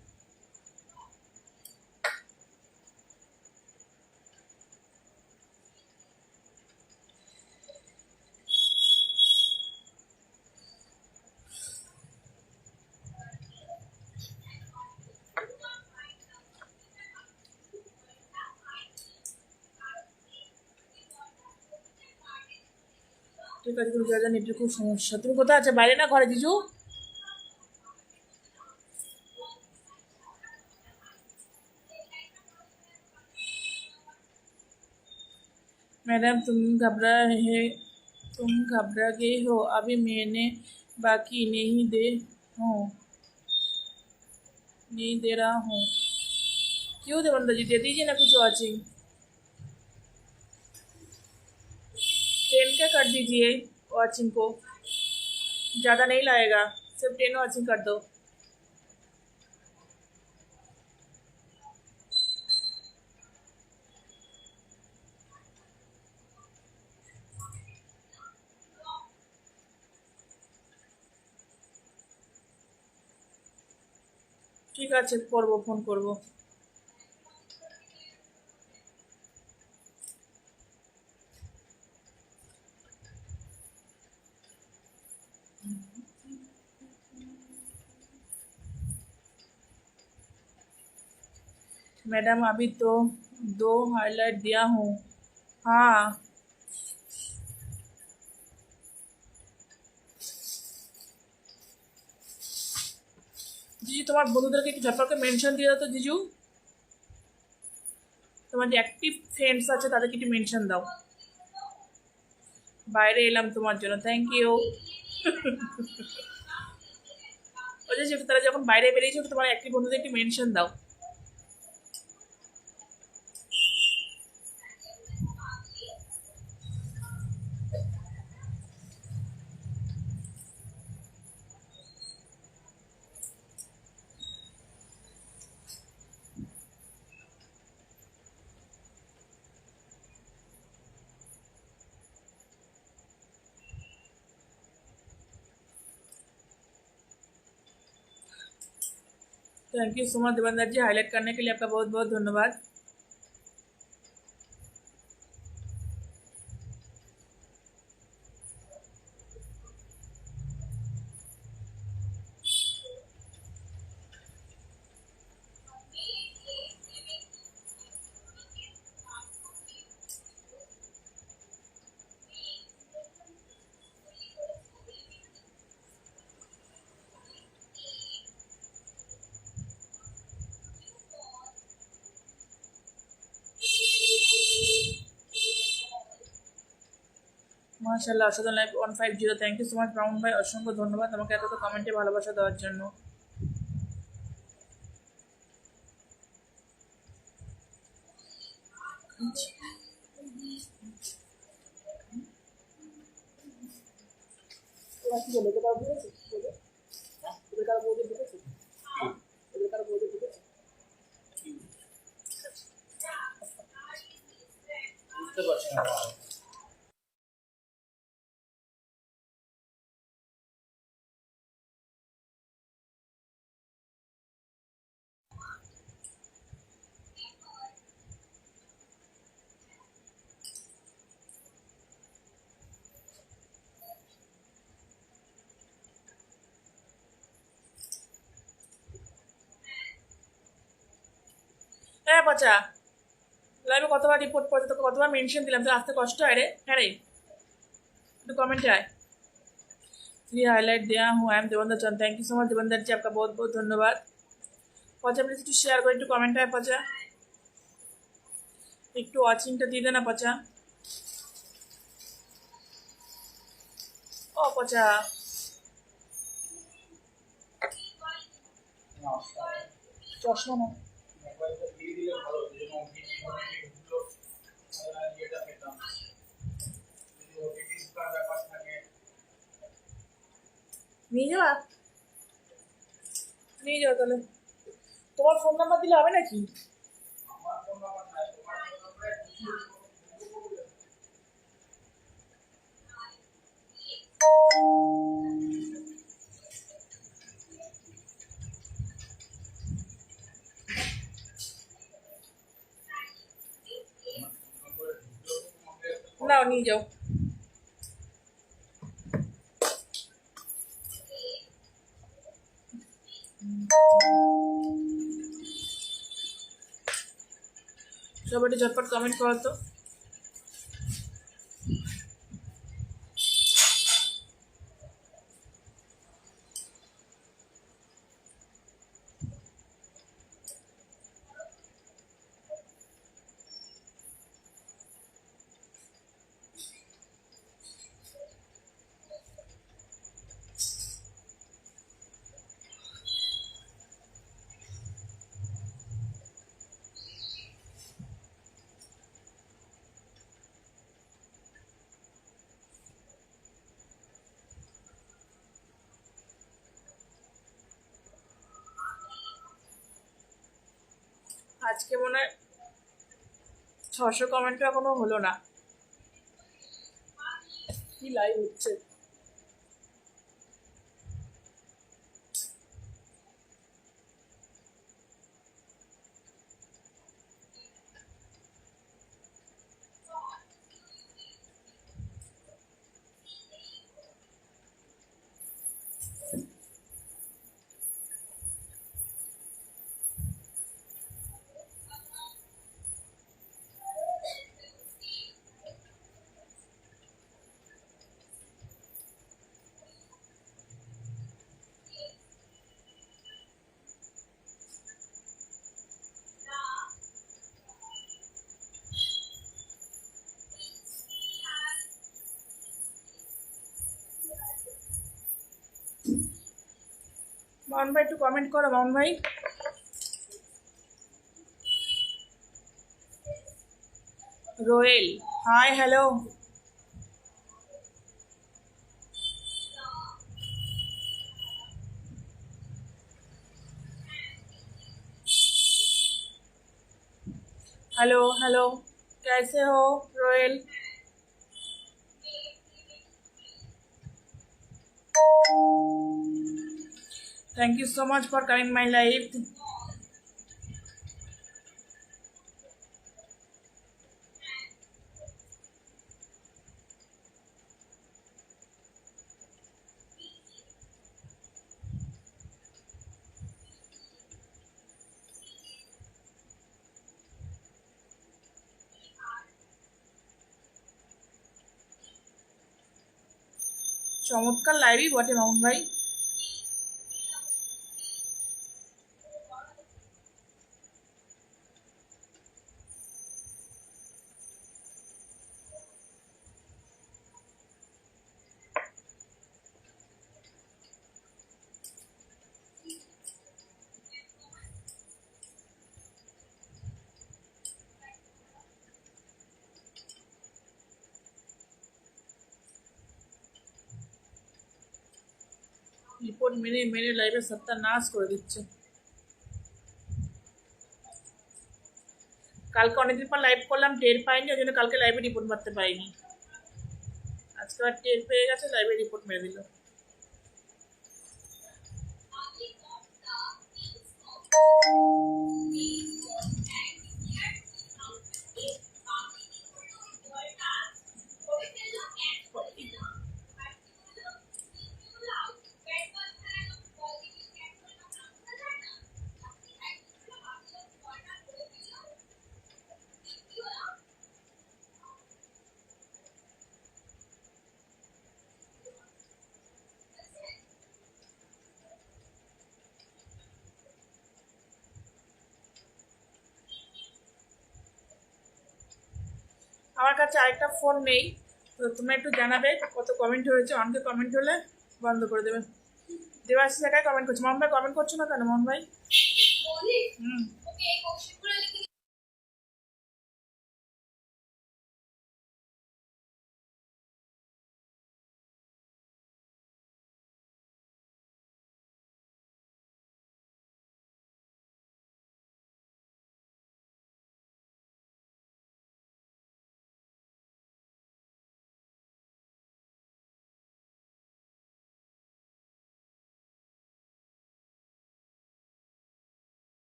S1: ঠিক আছে, তুমি যা যা নেটের খুব সমস্যা। তুমি কোথায় আছে, বাইরে না ঘরে জিজু? मैडम तुम घबरा गए हो, अभी मैंने बाकी नहीं दे रहा हूँ। क्यों देवंदर जी, दे दीजिए ना कुछ वॉचिंग। 10 का कर दीजिए वॉचिंग को, ज़्यादा नहीं लाएगा, सिर्फ 10 वॉचिंग कर दो। ঠিক আছে, করবো, ফোন করবো। मैडम अभी तो 2 हाईलाइट दिया हूँ। हाँ, জিজু তোমার বন্ধুদেরকে একটু ঝটপট করে মেনশন দিয়ে দাও তো জিজু। তোমার যে অ্যাক্টিভ ফ্রেন্ডস আছে তাদেরকে একটু মেনশন দাও। বাইরে এলাম তোমার জন্য, থ্যাংক ইউ। ওই যে তারা যখন বাইরে বেরিয়েছে তোমার অ্যাক্টিভ বন্ধুদের একটু মেনশন দাও। Thank you so much Devendra ji, highlight करने के लिए आपका बहुत बहुत धन्यवाद। মাশাআল্লাহ, অসাধারণ live 150। Thank you so much Brown ভাই, অসংখ্য ধন্যবাদ আমাকে এত কমেন্টে ভালোবাসা দেওয়ার জন্য। হ্যাঁ পচা, লাইভে কতবার রিপোর্ট পড়ছে, তোকে কতবার মেনশন দিলাম, তো আসতে কষ্ট হয় রে। হ্যাঁ রে, একটু कमेंट आए। ये हाईलाइट दिया हूँ, I am Devendra Chand. Thank you so much Devendra ji, आपका बहुत बहुत धन्यवाद। पचा प्लीज একটু শেয়ার করে, একটু কমেন্ট আয় পচা, একটু ওয়াচিংটা দিয়ে দে না পচা। ও পচা, চশমা না নিয়ে যাওয়া, নিয়ে যাও তাহলে। তোমার ফোন নাম্বার দিলে হবে নাকি? নাও নিয়ে যাও। সবাই একটু ঝটপট কমেন্ট করো তো। আজকে মনে হয় 600 কমেন্ট এখনো হলো না। কি লাইভ হচ্ছে। মামুন ভাই একটু কমেন্ট করো মামুন ভাই। রোয়েল, হাই হ্যালো। हेलो हेलो, कैसे हो royal? Thank you so much for coming my live. চমৎকার লাইভই বটে মামুন ভাই। রিপোর্ট মেনে মেনে লাইভে সত্যানাশ করে দিচ্ছে। কালকে অনেকদিন পর লাইভ করলাম, টের পাইনি, ওই জন্য কালকে লাইভে রিপোর্ট মারতে পারিনি। আজকে আর টের পেয়ে গেছে, লাইভে রিপোর্ট মেরে দিল। আমার কাছে আরেকটা ফোন নেই, তো তোমরা একটু জানাবে কত কমেন্ট হয়েছে। অনেকে কমেন্ট হলে বন্ধ করে দেবে। দেবাশিস একাই কমেন্ট করছে। মোহন ভাই কমেন্ট করছো না কেন মোহন ভাই? হুম।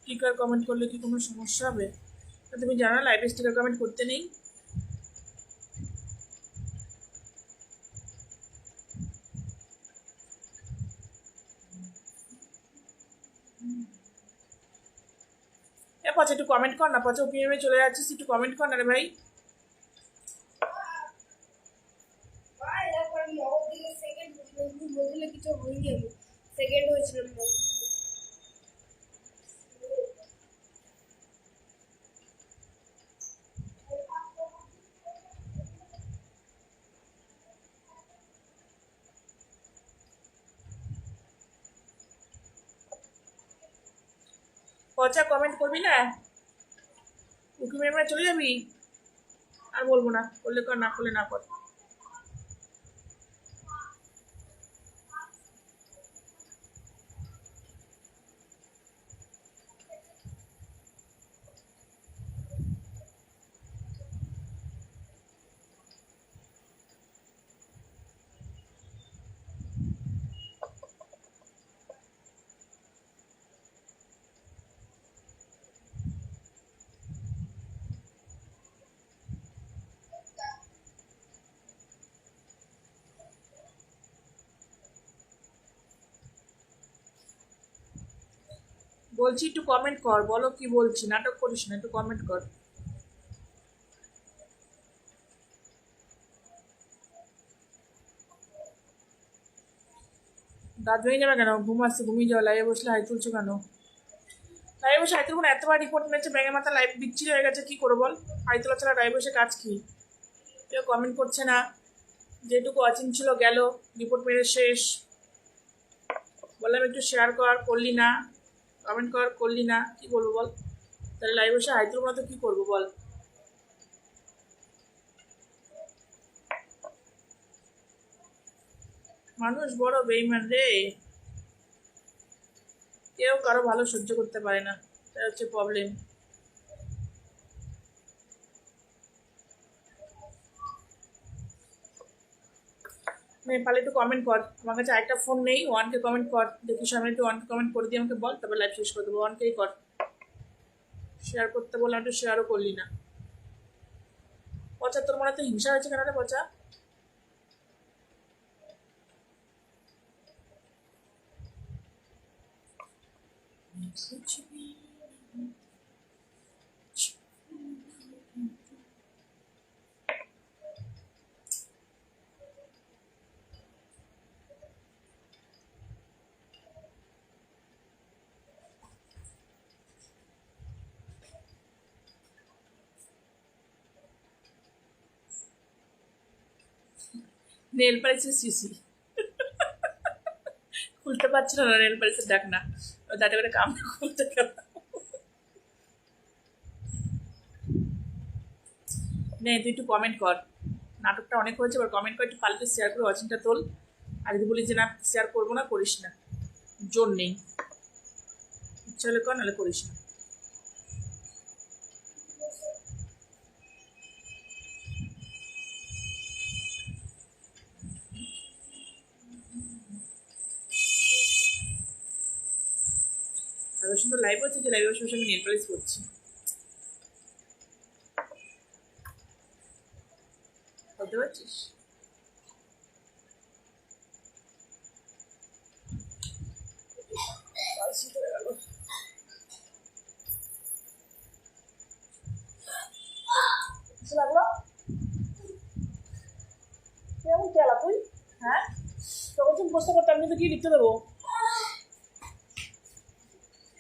S1: স্টিকার কমেন্ট করলে কি কোনো সমস্যা হবে? তুমি জানো লাইভে স্টিকার কমেন্ট করতে নেই। পচা একটু কমেন্ট কর না, পচা ওপিএমে চলে যাচ্ছিস, একটু কমেন্ট কর না রে ভাই।
S2: সেকেন্ড হয়েছিল
S1: পচা কমেন্ট করবি না, উকি মেরে চলে যাবি। আর বলবো না, করলে কর, না করলে না কর। বলছি একটু কমেন্ট কর, বলো কি বলছি, নাটক করিস না, একটু কমেন্ট কর। দাঁত ভেঙে যাবে কেন? ঘুম আসছে, ঘুমিয়ে যাও। লাইভে বসলে হাই তুলছো কেন? লাইভে বসে হাই তুলবো না? এতবার রিপোর্ট মেরেছে, ব্যাঙের মাথা লাইভ বিচ্ছিরি হয়ে গেছে, কি করবো বল? হাই তোলা ছাড়া লাইভে বসে কাজ কি? কেউ কমেন্ট করছে না, যেটুকু অচিন ছিল গেল, রিপোর্ট মেরে শেষ। বললাম একটু শেয়ার কর, করলি না। কমেন্ট কর, করলি না, কি বলবো বল? তাহলে লাইভ বসে হাই তুলবো না তো কি করবো বল? মানুষ বড় বেইমান রে, কেউ কারো ভালো সহ্য করতে পারে না, এটা হচ্ছে প্রবলেম। নেপালে একটু কমেন্ট কর, আমার কাছে একটা ফোন নেই, ওয়ানকে কমেন্ট কর, দেখি সামনে একটু ওয়ানকে কমেন্ট করে দিয়ে আমাকে বল, তারপর লাইভ শেষ করে দেবো। ওয়ানকেই কর, শেয়ার করতে বললাম, একটু শেয়ারও করলি না। পচা তোর মনে তো হিংসা হয়েছে কেন রে পচা? নেল পালিশের সিসি খুলতে পারছি না, নেল পালিশের ডাক না, দাঁড়ে করে কামড়ে খুলতে গেল। নে তুই একটু কমেন্ট কর, নাটকটা অনেক হয়েছে, এবার কমেন্ট করে একটু পাল্টে শেয়ার করে ওয়াচিংটা তোল। আর যদি বলিস যে না শেয়ার করবো না, করিস না, জোর নেই, ইচ্ছা হলে কর, নাহলে করিস না। আর ওর সঙ্গে লাইভ হচ্ছে, যে লাইভ বসে বসে আমি নেল পালিশ করছি, বুঝতে পারছিস? শীত হয়ে গেল। কিছু লাগলো? কেমন খেলা তুই? হ্যাঁ, তখন তুমি প্রশ্ন করতে আমি কিন্তু কি লিখতে দেবো?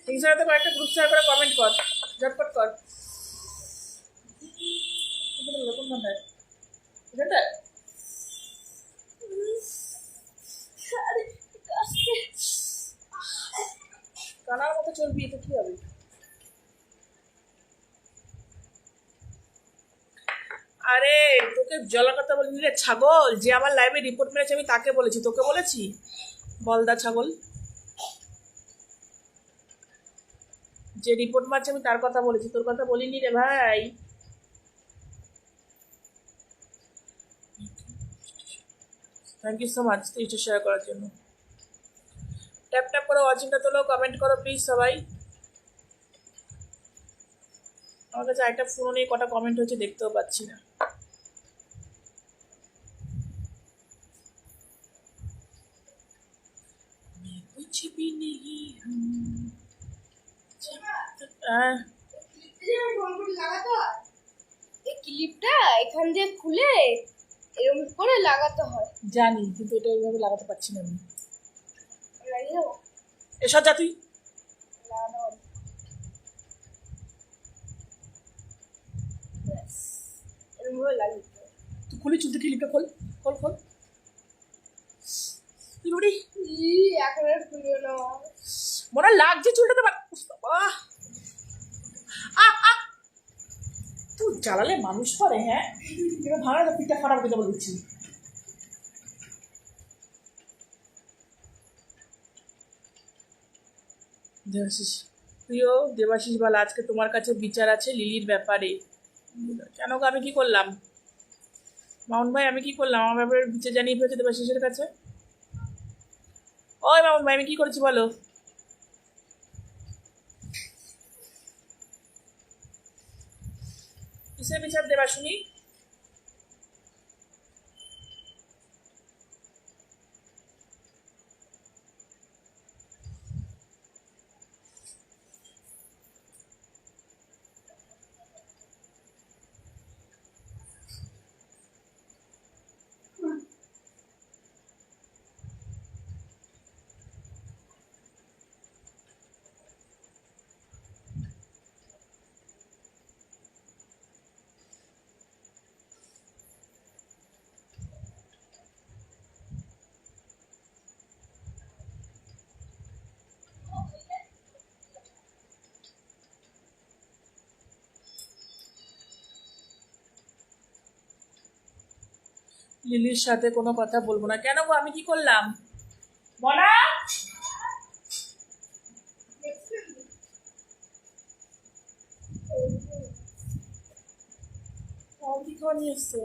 S1: হিংসাতে কয়েকটা গ্রুপ শেয়ার করে কমেন্ট কর, ঝটপট কর। কোন ঘন্টায় এটা কানার মতো চলবি, এটা কি হবে? আরে তোকে জলা কথা বলিনি রে ছাগল, যে আমার লাইভে রিপোর্ট মেরেছে আমি তাকে বলেছি, তোকে বলেছি? বলদা ছাগল, যে রিপোর্ট মারছে আমি তার কথা বলেছি, তোর কথা বলিনি রে ভাই। থ্যাংক ইউ সো মাচ তুই শেয়ার করার জন্য। ট্যাপ ট্যাপ করে ওয়াচিংটা তোলো, কমেন্ট করো প্লিজ সবাই। আমার কাছে একটা ফোন নিয়ে কটা কমেন্ট হচ্ছে দেখতেও পাচ্ছি না। कुछ भी नहीं हम। আহ,
S2: এই ক্লিপটা এখান দিয়ে খুলে এরকম করে লাগাতে হয়।
S1: জানি, কিন্তু এটা এইভাবে লাগাতে পারছি না আমি।
S2: লাগিয়ে দেবো?
S1: এসব যা তুই।
S2: লাগাতে হবে। ব্যাস, এরকম করে লাগিয়ে দিতে হবে।
S1: তুই খুলি, চুলতে ক্লিপটা খোল, খোল খোল। তুই বলি
S2: এখন আর খুলিও না।
S1: মনে হয় লাগছে চুলটাতে। বাহ, তুই জ্বালালে মানুষ করে, হ্যাঁ। এবার ভাঙা তো পিঠটা খারাপ করে বলছি। দেবাশিস, প্রিয় দেবাশিস বল, আজকে তোমার কাছে বিচার আছে লিলির ব্যাপারে। কেন গো, আমি কি করলাম? মামুন ভাই, আমি কি করলাম? আমার ব্যাপারে বিচার জানিয়ে ফেলেছে দেবাশিসের কাছে। ওই মামুন ভাই, আমি কি করেছি বলো? কিসের বিচার দেবা শুনি? লিলির সাথে কোনো কথা বলবো না। কেন গো, আমি কি করলাম বলা? কি করে নিয়ে এসছো?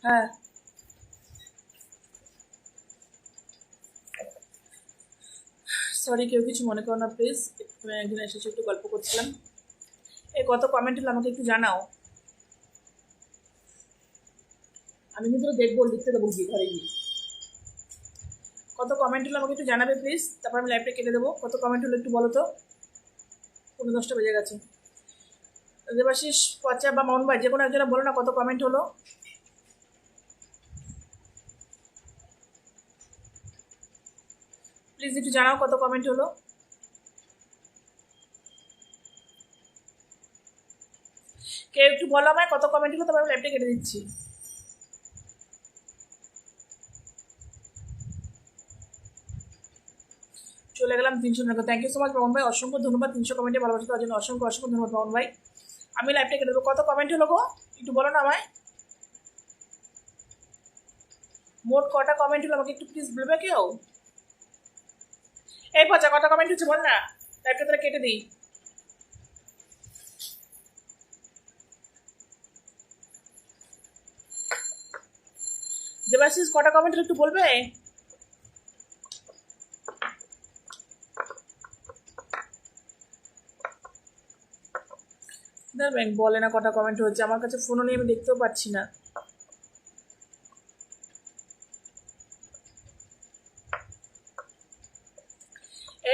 S1: হ্যাঁ সরি, কেউ কিছু মনে করো না প্লিজ। একজন এসেছে, একটু গল্প করছিলাম। এই কত কমেন্ট হলো আমাকে একটু জানাও। আমি কিন্তু দেখবো, লিখতে দেবো গিয়ে ঘরে গিয়ে। কত কমেন্ট হলো আমাকে একটু জানাবে প্লিজ, তারপর আমি লাইভটা কেটে দেবো। কত কমেন্ট হলো একটু বলো তো। 10:30 বেজে গেছে। দেবাশিস, পচা বা মাউন ভাই, যে কোনো একজনে বলো না কত কমেন্ট হলো। প্লিজ একটু জানাও কত কমেন্ট হলো। কেউ একটু বলো আমায় কত কমেন্ট হলো, তারপর আমি লাইভটা কেটে দিচ্ছি। চলে গেলাম 300 টাকা। Thank you so much Mamun ভাই, অসংখ্য ধন্যবাদ 300 কমেন্টে ভালোবাসা দেওয়ার জন্য। অসংখ্য অসংখ্য ধন্যবাদ মামুন ভাই। আমি লাইভটা কেটে দেবো। কত কমেন্ট হলো গো, একটু বলো না আমায়। মোট কটা কমেন্ট হলো আমাকে একটু প্লিজ বলবে কেউ। এই পচা, কটা কমেন্ট হচ্ছে বল না, লাইভটা তাহলে কেটে দিই। দেবাশিস, কটা কমেন্ট হলো একটু বলবে। ব্যাংক বলে না কটা কমেন্ট হচ্ছে, আমার কাছে ফোনও নিয়ে আমি দেখতেও পাচ্ছি না।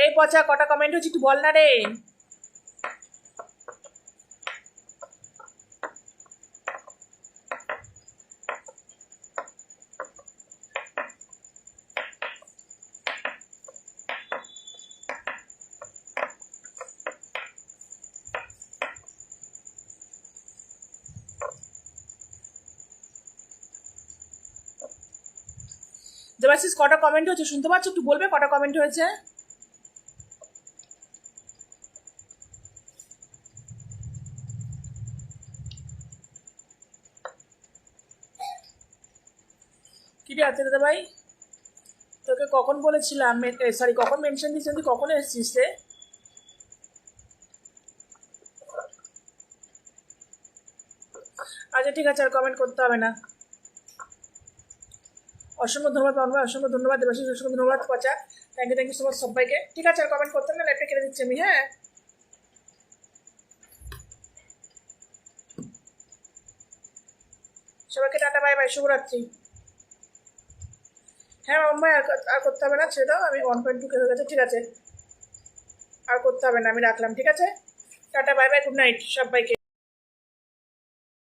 S1: এই পচা, কটা কমেন্ট হচ্ছে একটু বল না রে। দেবাশিস, কটা কমেন্ট হচ্ছে শুনতে পাচ্ছ, একটু বলবে কটা কমেন্ট হয়েছে। কি রে আছে দাদা ভাই, তোকে কখন বলেছিলাম, সরি কখন মেনশন দিয়েছি, তুই কখন এসেছিস রে। আচ্ছা ঠিক আছে, আর কমেন্ট করতে হবে না। অসংখ্য ধন্যবাদ পাবো, অসংখ্য ধন্যবাদ দেবাশিস, অসংখ্য ধন্যবাদ পচা। থ্যাংক ইউ সো মাচ সবাইকে। ঠিক আছে, আর কমেন্ট করতে হবে না, লাইভটা কেটে দিচ্ছি আমি। হ্যাঁ সবাইকে টাটা, বাই বাই, শুভরাত্রি। হ্যাঁ মাম্মা, আর করতে হবে না, ছেড়ে দাও। আমি 1.2 হয়ে গেছে, ঠিক আছে আর করতে হবে না, আমি রাখলাম। ঠিক আছে, tata bye bye, good night সবাইকে।